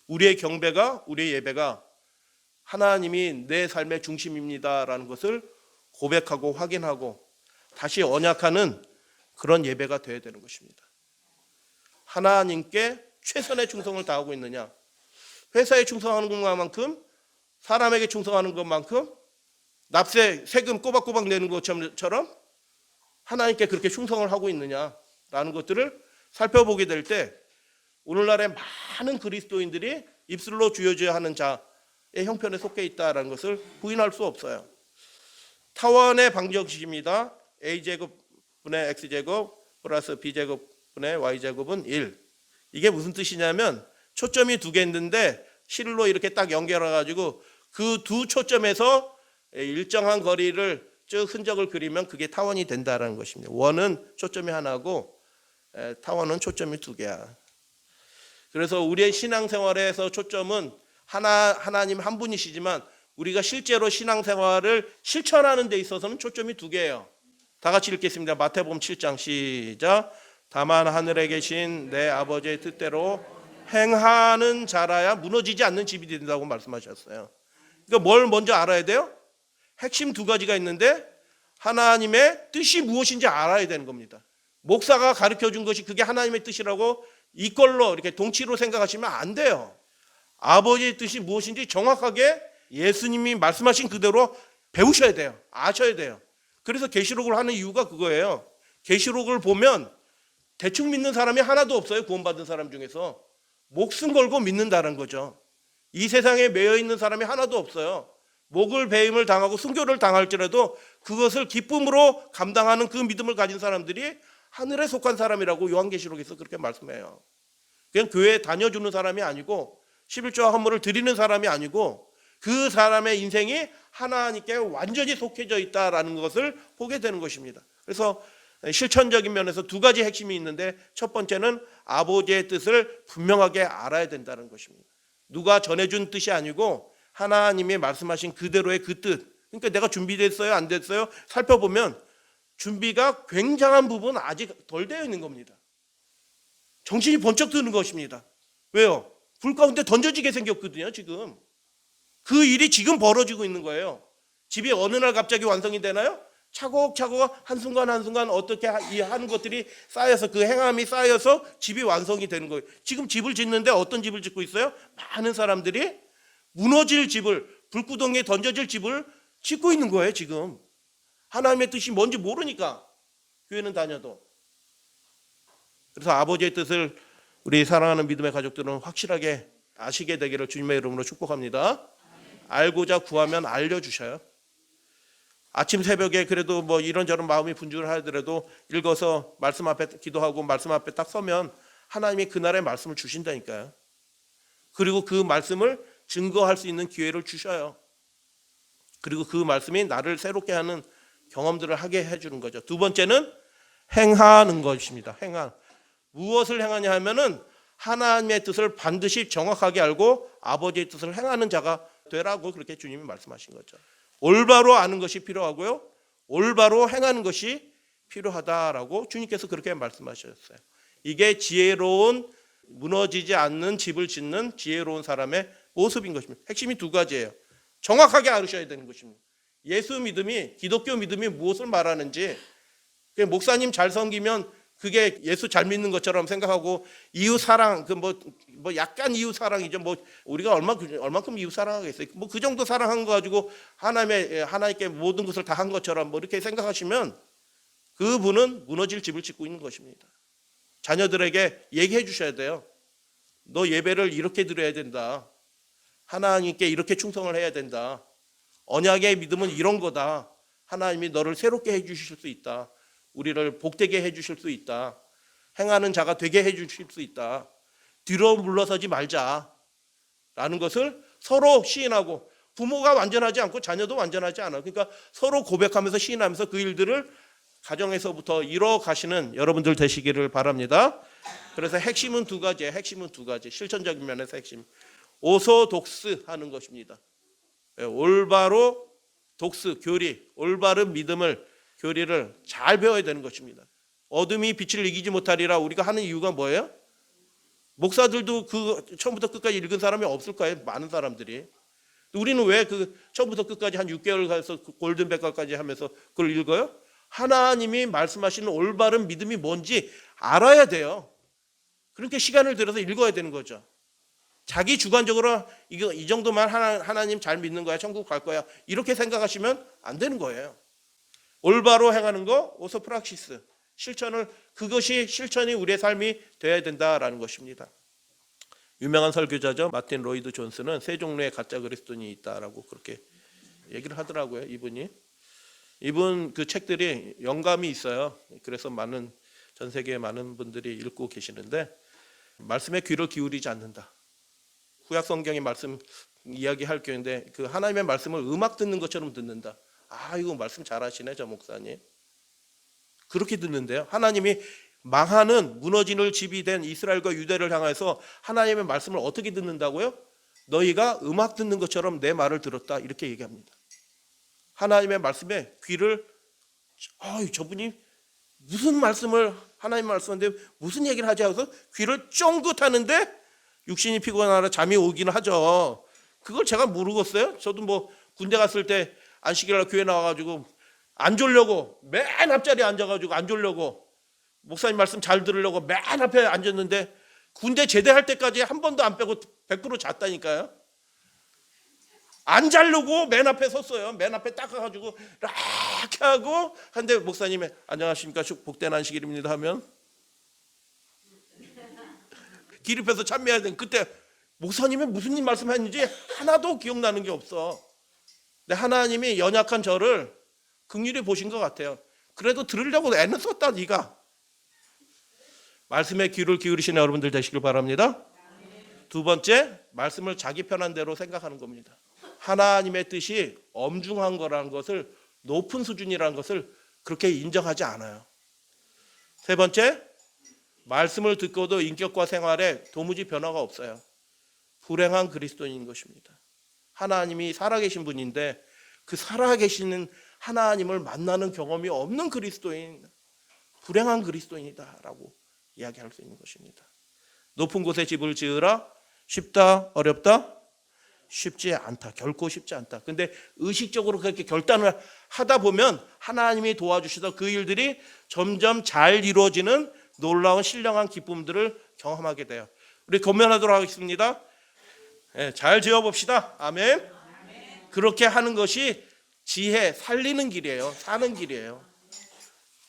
우리의 경배가, 우리의 예배가 하나님이 내 삶의 중심입니다라는 것을 고백하고 확인하고 다시 언약하는 그런 예배가 되어야 되는 것입니다. 하나님께 최선의 충성을 다하고 있느냐? 회사에 충성하는 것만큼, 사람에게 충성하는 것만큼, 납세, 세금 꼬박꼬박 내는 것처럼 하나님께 그렇게 충성을 하고 있느냐라는 것들을 살펴보게 될 때 오늘날의 많은 그리스도인들이 입술로 주여져야 하는 자의 형편에 속해 있다는 것을 부인할 수 없어요. 타원의 방정식입니다. a제곱분의 x제곱 플러스 b제곱분의 y제곱은 1. 이게 무슨 뜻이냐면 초점이 두 개 있는데 실로 이렇게 딱 연결해가지고 그 두 초점에서 일정한 거리를 쭉 흔적을 그리면 그게 타원이 된다는 것입니다. 원은 초점이 하나고 타원은 초점이 두 개야. 그래서 우리의 신앙생활에서 초점은 하나님 한 분이시지만 우리가 실제로 신앙생활을 실천하는 데 있어서는 초점이 두 개예요. 다 같이 읽겠습니다. 마태복음 7장 시작. 다만 하늘에 계신 내 아버지의 뜻대로 행하는 자라야 무너지지 않는 집이 된다고 말씀하셨어요. 그러니까 뭘 먼저 알아야 돼요? 핵심 두 가지가 있는데 하나님의 뜻이 무엇인지 알아야 되는 겁니다. 목사가 가르쳐 준 것이 그게 하나님의 뜻이라고 이걸로 이렇게 동치로 생각하시면 안 돼요. 아버지의 뜻이 무엇인지 정확하게 예수님이 말씀하신 그대로 배우셔야 돼요. 아셔야 돼요. 그래서 계시록을 하는 이유가 그거예요. 계시록을 보면 대충 믿는 사람이 하나도 없어요. 구원받은 사람 중에서. 목숨 걸고 믿는다는 거죠. 이 세상에 매여 있는 사람이 하나도 없어요. 목을 베임을 당하고 순교를 당할지라도 그것을 기쁨으로 감당하는 그 믿음을 가진 사람들이 하늘에 속한 사람이라고 요한계시록에서 그렇게 말씀해요. 그냥 교회에 다녀주는 사람이 아니고 11조와 헌물을 드리는 사람이 아니고 그 사람의 인생이 하나님께 완전히 속해져 있다라는 것을 보게 되는 것입니다. 그래서 실천적인 면에서 두 가지 핵심이 있는데, 첫 번째는 아버지의 뜻을 분명하게 알아야 된다는 것입니다. 누가 전해준 뜻이 아니고 하나님이 말씀하신 그대로의 그 뜻. 그러니까 내가 준비됐어요, 안 됐어요? 살펴보면 준비가 굉장한 부분 아직 덜 되어 있는 겁니다. 정신이 번쩍 드는 것입니다. 왜요? 불 가운데 던져지게 생겼거든요, 지금. 그 일이 지금 벌어지고 있는 거예요. 집이 어느 날 갑자기 완성이 되나요? 차곡차곡 한순간 한순간 어떻게 하는 것들이 쌓여서, 그 행함이 쌓여서 집이 완성이 되는 거예요. 지금 집을 짓는데 어떤 집을 짓고 있어요? 많은 사람들이 무너질 집을, 불구덩이에 던져질 집을 짓고 있는 거예요, 지금. 하나님의 뜻이 뭔지 모르니까 교회는 다녀도. 그래서 아버지의 뜻을 우리 사랑하는 믿음의 가족들은 확실하게 아시게 되기를 주님의 이름으로 축복합니다. 알고자 구하면 알려주셔요. 아침 새벽에 그래도 뭐 이런저런 마음이 분주하더라도 읽어서 말씀 앞에 기도하고 말씀 앞에 딱 서면 하나님이 그날의 말씀을 주신다니까요. 그리고 그 말씀을 증거할 수 있는 기회를 주셔요. 그리고 그 말씀이 나를 새롭게 하는 경험들을 하게 해주는 거죠. 두 번째는 행하는 것입니다. 행한. 무엇을 행하냐 하면은 하나님의 뜻을 반드시 정확하게 알고 아버지의 뜻을 행하는 자가 되라고 그렇게 주님이 말씀하신 거죠. 올바로 아는 것이 필요하고요, 올바로 행하는 것이 필요하다라고 주님께서 그렇게 말씀하셨어요. 이게 지혜로운, 무너지지 않는 집을 짓는 지혜로운 사람의 모습인 것입니다. 핵심이 두 가지예요. 정확하게 알으셔야 되는 것입니다. 예수 믿음이, 기독교 믿음이 무엇을 말하는지, 목사님 잘 섬기면 그게 예수 잘 믿는 것처럼 생각하고, 이웃 사랑, 뭐 약간 이웃 사랑이죠. 뭐 우리가 얼마큼 이웃 사랑하겠어요. 뭐 그 정도 사랑한 거 가지고 하나님께 모든 것을 다 한 것처럼 뭐 이렇게 생각하시면 그분은 무너질 집을 짓고 있는 것입니다. 자녀들에게 얘기해 주셔야 돼요. 너 예배를 이렇게 드려야 된다. 하나님께 이렇게 충성을 해야 된다. 언약의 믿음은 이런 거다. 하나님이 너를 새롭게 해 주실 수 있다. 우리를 복되게 해 주실 수 있다. 행하는 자가 되게 해 주실 수 있다. 뒤로 물러서지 말자 라는 것을 서로 시인하고, 부모가 완전하지 않고 자녀도 완전하지 않아. 그러니까 서로 고백하면서 시인하면서 그 일들을 가정에서부터 이뤄 가시는 여러분들 되시기를 바랍니다. 그래서 핵심은 두 가지예요. 핵심은 두 가지. 실천적인 면에서 핵심. 오소독스 하는 것입니다. 올바로 독스, 교리, 올바른 믿음을, 교리를 잘 배워야 되는 것입니다. 어둠이 빛을 이기지 못하리라 우리가 하는 이유가 뭐예요? 목사들도 그 처음부터 끝까지 읽은 사람이 없을 거예요. 많은 사람들이. 우리는 왜 그 처음부터 끝까지 한 6개월 가서 골든백과까지 하면서 그걸 읽어요? 하나님이 말씀하시는 올바른 믿음이 뭔지 알아야 돼요. 그러니까 시간을 들여서 읽어야 되는 거죠. 자기 주관적으로 이 정도만 하나님 잘 믿는 거야, 천국 갈 거야, 이렇게 생각하시면 안 되는 거예요. 올바로 행하는 거, 오소 프락시스, 실천을, 그것이 실천이 우리의 삶이 되어야 된다라는 것입니다. 유명한 설교자죠, 마틴 로이드 존스는 세 종류의 가짜 그리스도인이 있다라고 그렇게 얘기를 하더라고요. 이분 그 책들이 영감이 있어요. 그래서 전 세계의 많은 분들이 읽고 계시는데, 말씀에 귀를 기울이지 않는다. 구약 성경의 말씀 이야기할 경우인데 그 하나님의 말씀을 음악 듣는 것처럼 듣는다. 아, 이거 말씀 잘하시네 저 목사님. 그렇게 듣는데요. 하나님이 망하는, 무너지는 집이 된 이스라엘과 유대를 향해서 하나님의 말씀을 어떻게 듣는다고요? 너희가 음악 듣는 것처럼 내 말을 들었다, 이렇게 얘기합니다. 하나님의 말씀에 귀를, 저분이 무슨 말씀을, 하나님 말씀인데 무슨 얘기를 하지 하고서 귀를 쫑긋하는데 육신이 피곤하라 잠이 오긴 하죠. 그걸 제가 모르겠어요. 저도 뭐 군대 갔을 때 안식일날 교회 나와가지고 안 졸려고 맨 앞자리에 앉아가지고 안 졸려고 목사님 말씀 잘 들으려고 맨 앞에 앉았는데 군대 제대할 때까지 한 번도 안 빼고 100% 잤다니까요. 안 자려고 맨 앞에 섰어요. 맨 앞에 딱 가가지고 이렇게 하고 한데 목사님이 안녕하십니까 복된 안식일입니다 하면 기립해서 참여해야 돼. 그때 목사님이 무슨 말씀했는지 하나도 기억나는 게 없어. 근데 하나님이 연약한 저를 긍휼히 보신 것 같아요. 그래도 들으려고 애는 썼다 네가. 말씀에 귀를 기울이시는 여러분들 되시길 바랍니다. 두 번째, 말씀을 자기 편한 대로 생각하는 겁니다. 하나님의 뜻이 엄중한 거라는 것을, 높은 수준이라는 것을 그렇게 인정하지 않아요. 세 번째, 말씀을 듣고도 인격과 생활에 도무지 변화가 없어요. 불행한 그리스도인인 것입니다. 하나님이 살아계신 분인데 그 살아계시는 하나님을 만나는 경험이 없는 그리스도인, 불행한 그리스도인이다라고 이야기할 수 있는 것입니다. 높은 곳에 집을 지으라. 쉽다? 어렵다? 쉽지 않다. 결코 쉽지 않다. 근데 의식적으로 그렇게 결단을 하다 보면 하나님이 도와주시다 그 일들이 점점 잘 이루어지는 놀라운 신령한 기쁨들을 경험하게 돼요. 우리 권면하도록 하겠습니다. 잘 지어봅시다. 아멘. 그렇게 하는 것이 지혜, 살리는 길이에요. 사는 길이에요.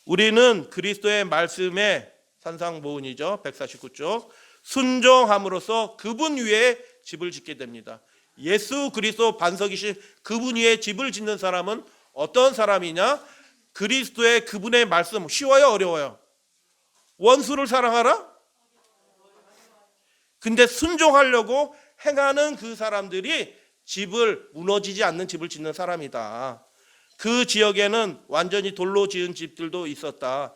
우리는 그리스도의 말씀에 산상모훈이죠. 149쪽. 순종함으로써 그분 위에 집을 짓게 됩니다. 예수 그리스도 반석이신 그분 위에 집을 짓는 사람은 어떤 사람이냐? 그리스도의 그분의 말씀. 쉬워요? 어려워요? 원수를 사랑하라? 근데 순종하려고 행하는 그 사람들이 집을, 무너지지 않는 집을 짓는 사람이다. 그 지역에는 완전히 돌로 지은 집들도 있었다.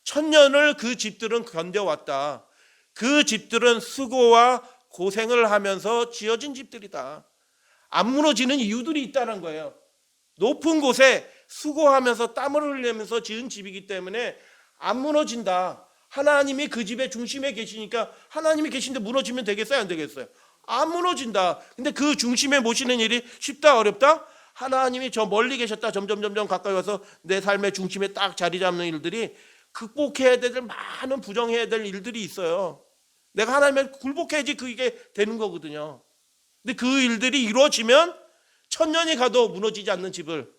1000년을 그 집들은 견뎌왔다. 그 집들은 수고와 고생을 하면서 지어진 집들이다. 안 무너지는 이유들이 있다는 거예요. 높은 곳에 수고하면서 땀을 흘리면서 지은 집이기 때문에 안 무너진다. 하나님이 그 집의 중심에 계시니까 하나님이 계신데 무너지면 되겠어요? 안 되겠어요? 안 무너진다. 근데 그 중심에 모시는 일이 쉽다? 어렵다? 하나님이 저 멀리 계셨다 점점 가까이 와서 내 삶의 중심에 딱 자리 잡는 일들이, 극복해야 될 많은 부정해야 될 일들이 있어요. 내가 하나님을 굴복해야지 그게 되는 거거든요. 근데 그 일들이 이루어지면 1000년이 가도 무너지지 않는 집을,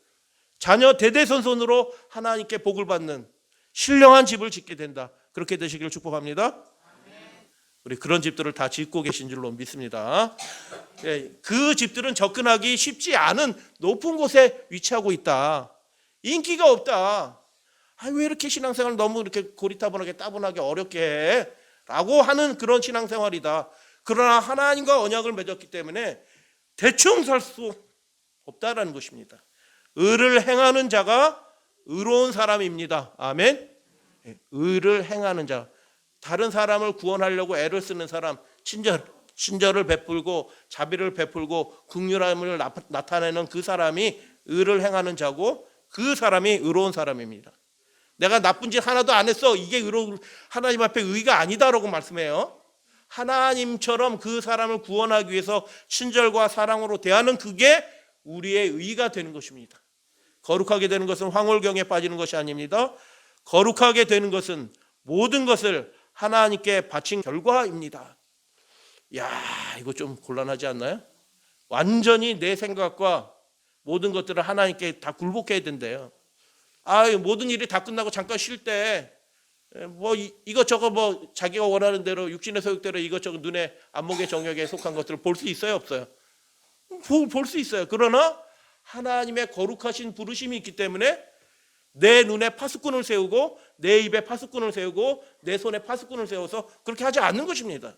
자녀 대대손손으로 하나님께 복을 받는 신령한 집을 짓게 된다. 그렇게 되시기를 축복합니다. 우리 그런 집들을 다 짓고 계신 줄로 믿습니다. 그 집들은 접근하기 쉽지 않은 높은 곳에 위치하고 있다. 인기가 없다. 왜 이렇게 신앙생활 너무 이렇게 고리타분하게 따분하게 어렵게 해? 라고 하는 그런 신앙생활이다. 그러나 하나님과 언약을 맺었기 때문에 대충 살 수 없다라는 것입니다. 의를 행하는 자가 의로운 사람입니다. 아멘. 의를 행하는 자, 다른 사람을 구원하려고 애를 쓰는 사람, 친절을 베풀고 자비를 베풀고 긍휼함을 나타내는 그 사람이 의를 행하는 자고, 그 사람이 의로운 사람입니다. 내가 나쁜 짓 하나도 안 했어, 이게 하나님 앞에 의가 아니다라고 말씀해요. 하나님처럼 그 사람을 구원하기 위해서 친절과 사랑으로 대하는 그게 우리의 의가 되는 것입니다. 거룩하게 되는 것은 황홀경에 빠지는 것이 아닙니다. 거룩하게 되는 것은 모든 것을 하나님께 바친 결과입니다. 이거 좀 곤란하지 않나요? 완전히 내 생각과 모든 것들을 하나님께 다 굴복해야 된대요. 모든 일이 다 끝나고 잠깐 쉴 때 이것저것 자기가 원하는 대로 육신의 소욕대로 이것저것 눈에 안목의 정욕에 속한 것들을 볼 수 있어요, 없어요? 볼 수 있어요. 그러나 하나님의 거룩하신 부르심이 있기 때문에 내 눈에 파수꾼을 세우고 내 입에 파수꾼을 세우고 내 손에 파수꾼을 세워서 그렇게 하지 않는 것입니다.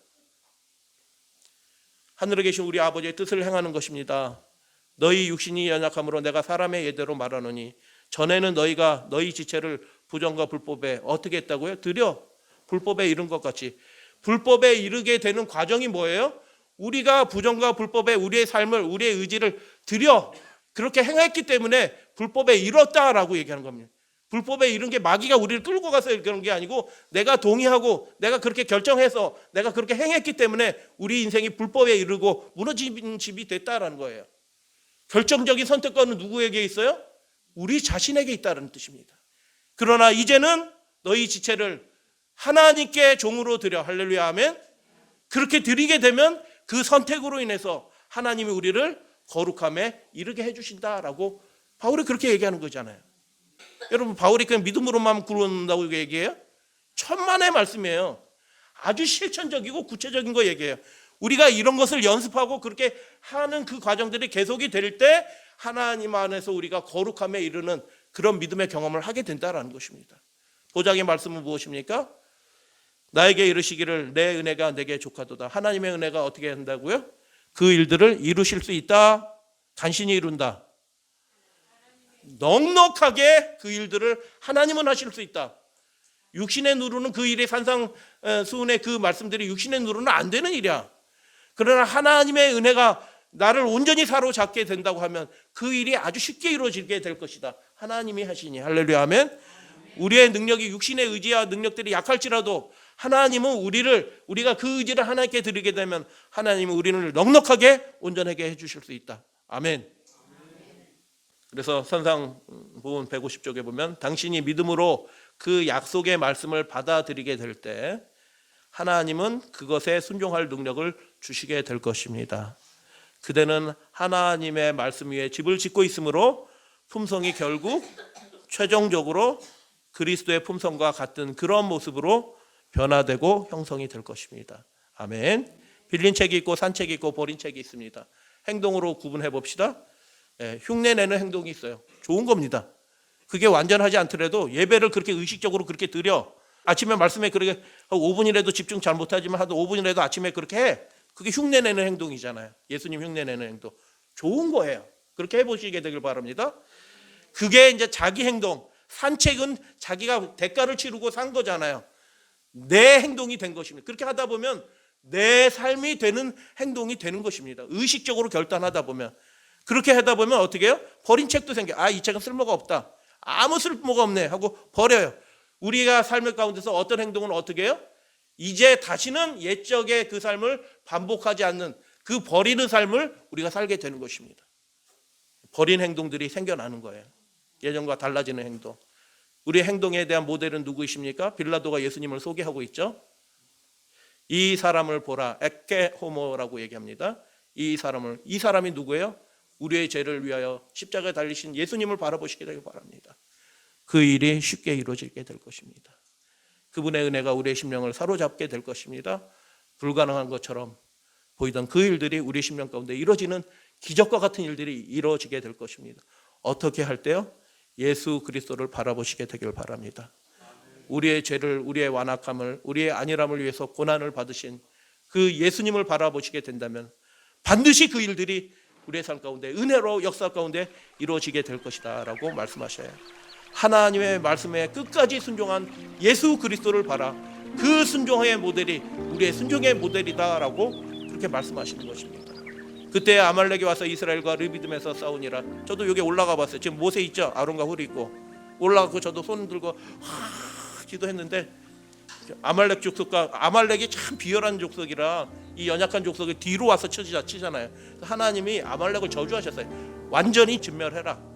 하늘에 계신 우리 아버지의 뜻을 행하는 것입니다. 너희 육신이 연약함으로 내가 사람의 예대로 말하노니, 전에는 너희가 너희 지체를 부정과 불법에 어떻게 했다고요? 드려 불법에 이른 것 같이. 불법에 이르게 되는 과정이 뭐예요? 우리가 부정과 불법에 우리의 삶을, 우리의 의지를 드려 그렇게 행했기 때문에 불법에 이뤘다라고 얘기하는 겁니다. 불법에 이른 게 마귀가 우리를 끌고 가서 그런 게 아니고, 내가 동의하고 내가 그렇게 결정해서 내가 그렇게 행했기 때문에 우리 인생이 불법에 이르고 무너진 집이 됐다라는 거예요. 결정적인 선택권은 누구에게 있어요? 우리 자신에게 있다는 뜻입니다. 그러나 이제는 너희 지체를 하나님께 종으로 드려. 할렐루야, 아멘. 그렇게 드리게 되면 그 선택으로 인해서 하나님이 우리를 거룩함에 이르게 해주신다라고 바울이 그렇게 얘기하는 거잖아요. 여러분, 바울이 그냥 믿음으로만 구원한다고 얘기해요? 천만의 말씀이에요. 아주 실천적이고 구체적인 거 얘기해요. 우리가 이런 것을 연습하고 그렇게 하는 그 과정들이 계속이 될 때 하나님 안에서 우리가 거룩함에 이르는 그런 믿음의 경험을 하게 된다라는 것입니다. 도장의 말씀은 무엇입니까? 나에게 이르시기를 내 은혜가 내게 족하도다. 하나님의 은혜가 어떻게 한다고요? 그 일들을 이루실 수 있다. 간신히 이룬다. 넉넉하게 그 일들을 하나님은 하실 수 있다. 육신의 누로는 그 일이 산상수훈의 그 말씀들이 육신의 누로는 안 되는 일이야. 그러나 하나님의 은혜가 나를 온전히 사로잡게 된다고 하면 그 일이 아주 쉽게 이루어지게 될 것이다. 하나님이 하시니. 할렐루야 아멘. 우리의 능력이 육신의 의지와 능력들이 약할지라도 하나님은 우리가 그 의지를 하나님께 드리게 되면 하나님은 우리를 넉넉하게 온전하게 해주실 수 있다. 아멘. 그래서 산상부훈 150쪽에 보면 당신이 믿음으로 그 약속의 말씀을 받아들이게 될 때 하나님은 그것에 순종할 능력을 주시게 될 것입니다. 그대는 하나님의 말씀 위에 집을 짓고 있으므로 품성이 결국 최종적으로 그리스도의 품성과 같은 그런 모습으로 변화되고 형성이 될 것입니다. 아멘. 빌린 책이 있고 산 책이 있고 버린 책이 있습니다. 행동으로 구분해 봅시다. 흉내내는 행동이 있어요. 좋은 겁니다. 그게 완전하지 않더라도 예배를 그렇게 의식적으로 그렇게 드려. 아침에 말씀에 그렇게 5분이라도 집중 잘 못하지만 하도 5분이라도 아침에 그렇게 해. 그게 흉내내는 행동이잖아요. 예수님 흉내내는 행동. 좋은 거예요. 그렇게 해보시게 되길 바랍니다. 그게 이제 자기 행동. 산책은 자기가 대가를 치르고 산 거잖아요. 내 행동이 된 것입니다. 그렇게 하다 보면 내 삶이 되는 행동이 되는 것입니다. 의식적으로 결단하다 보면. 그렇게 하다 보면 어떻게 해요? 버린 책도 생겨. 이 책은 쓸모가 없다. 아무 쓸모가 없네 하고 버려요. 우리가 삶의 가운데서 어떤 행동은 어떻게 해요? 이제 다시는 옛적의 그 삶을 반복하지 않는 그 버리는 삶을 우리가 살게 되는 것입니다. 버린 행동들이 생겨나는 거예요. 예전과 달라지는 행동. 우리의 행동에 대한 모델은 누구이십니까? 빌라도가 예수님을 소개하고 있죠. 이 사람을 보라. 에케 호모라고 얘기합니다. 이 사람이 누구예요? 우리의 죄를 위하여 십자가에 달리신 예수님을 바라보시게 되길 바랍니다. 그 일이 쉽게 이루어지게 될 것입니다. 그분의 은혜가 우리의 심령을 사로잡게 될 것입니다. 불가능한 것처럼 보이던 그 일들이 우리 심령 가운데 이루어지는 기적과 같은 일들이 이루어지게 될 것입니다. 어떻게 할 때요? 예수 그리스도를 바라보시게 되길 바랍니다. 우리의 죄를, 우리의 완악함을, 우리의 안일함을 위해서 고난을 받으신 그 예수님을 바라보시게 된다면 반드시 그 일들이 우리의 삶 가운데 은혜로 역사 가운데 이루어지게 될 것이다 라고 말씀하셔요. 하나님의 말씀에 끝까지 순종한 예수 그리스도를 바라. 그 순종의 모델이 우리의 순종의 모델이다 라고 그렇게 말씀하시는 것입니다. 그때 아말렉이 와서 이스라엘과 르비딤에서 싸우니라. 저도 여기 올라가 봤어요. 지금 모세 있죠? 아론과 훌이 있고 올라가고 저도 손 들고 기도했는데 아말렉 족속과 아말렉이 참 비열한 족속이라 이 연약한 족속이 뒤로 와서 치잖아요. 하나님이 아말렉을 저주하셨어요. 완전히 진멸해라.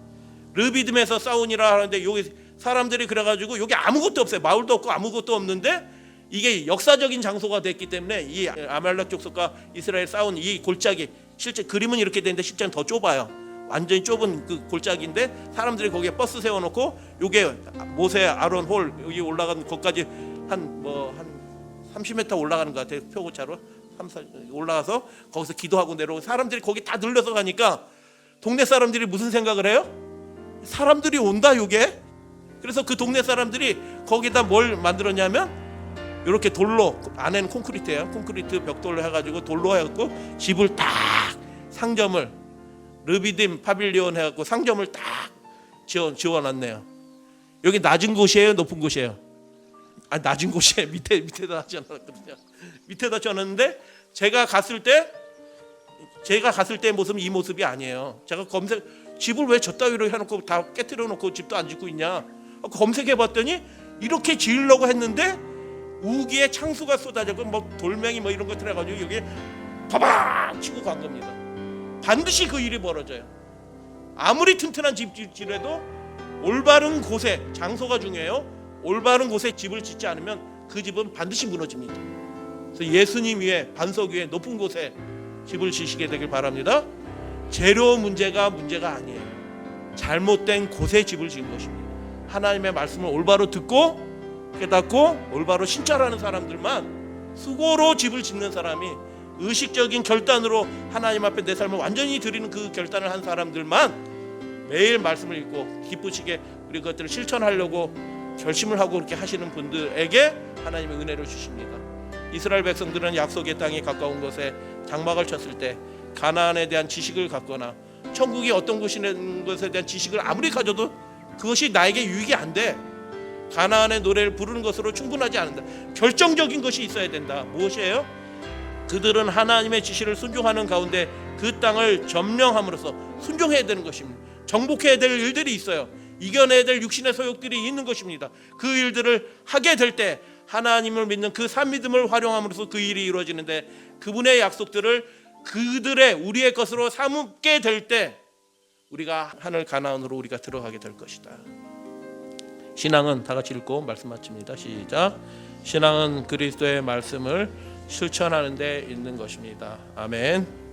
르비딤에서 싸우니라 하는데 여기 사람들이 그래가지고 여기 아무것도 없어요. 마을도 없고 아무것도 없는데 이게 역사적인 장소가 됐기 때문에 이 아말렉 족속과 이스라엘 싸운 이 골짜기, 실제 그림은 이렇게 되는데 실제는 더 좁아요. 완전히 좁은 그 골짜기인데 사람들이 거기에 버스 세워놓고 요게 모세 아론 홀 여기 올라간 것까지 한 30m 올라가는 것 같아요. 표고차로 올라가서 거기서 기도하고 내려오고 사람들이 거기 다 늘려서 가니까 동네 사람들이 무슨 생각을 해요? 사람들이 온다 요게. 그래서 그 동네 사람들이 거기다 뭘 만들었냐면 이렇게 돌로, 안에는 콘크리트예요. 콘크리트 벽돌로 해가지고 돌로 해갖고 집을 딱 상점을 르비딤 파빌리온 해갖고 상점을 딱 지어놨네요. 여기 낮은 곳이에요, 높은 곳이에요? 낮은 곳이에요. 밑에다 하지 않았거든요. 밑에다 지어놨는데 제가 갔을 때 모습은 이 모습이 아니에요. 제가 집을 왜 저 따위로 해놓고 다 깨트려 놓고 집도 안 짓고 있냐 검색해봤더니 이렇게 지으려고 했는데 우기에 창수가 쏟아지고 돌멩이 이런 거 들어가지고 여기 파박 치고 간 겁니다. 반드시 그 일이 벌어져요. 아무리 튼튼한 집이라도 올바른 곳에, 장소가 중요해요. 올바른 곳에 집을 짓지 않으면 그 집은 반드시 무너집니다. 그래서 예수님 위에, 반석 위에 높은 곳에 집을 지시게 되길 바랍니다. 재료 문제가 아니에요. 잘못된 곳에 집을 지은 것입니다. 하나님의 말씀을 올바로 듣고 깨닫고 올바로 신찰하는 사람들만, 수고로 집을 짓는 사람이 의식적인 결단으로 하나님 앞에 내 삶을 완전히 드리는 그 결단을 한 사람들만 매일 말씀을 읽고 기쁘시게 우리 그것들을 실천하려고 결심을 하고 그렇게 하시는 분들에게 하나님의 은혜를 주십니다. 이스라엘 백성들은 약속의 땅에 가까운 곳에 장막을 쳤을 때 가나안에 대한 지식을 갖거나 천국이 어떤 곳이라는 것에 대한 지식을 아무리 가져도 그것이 나에게 유익이 안 돼. 가나안의 노래를 부르는 것으로 충분하지 않는다. 결정적인 것이 있어야 된다. 무엇이에요? 그들은 하나님의 지시를 순종하는 가운데 그 땅을 점령함으로써 순종해야 되는 것입니다. 정복해야 될 일들이 있어요. 이겨내야 될 육신의 소욕들이 있는 것입니다. 그 일들을 하게 될 때 하나님을 믿는 그 산믿음을 활용함으로써 그 일이 이루어지는데 그분의 약속들을 그들의 우리의 것으로 삼게 될 때 우리가 하늘 가나안으로 우리가 들어가게 될 것이다. 신앙은 다 같이 읽고 말씀 마칩니다. 시작. 신앙은 그리스도의 말씀을 실천하는 데 있는 것입니다. 아멘.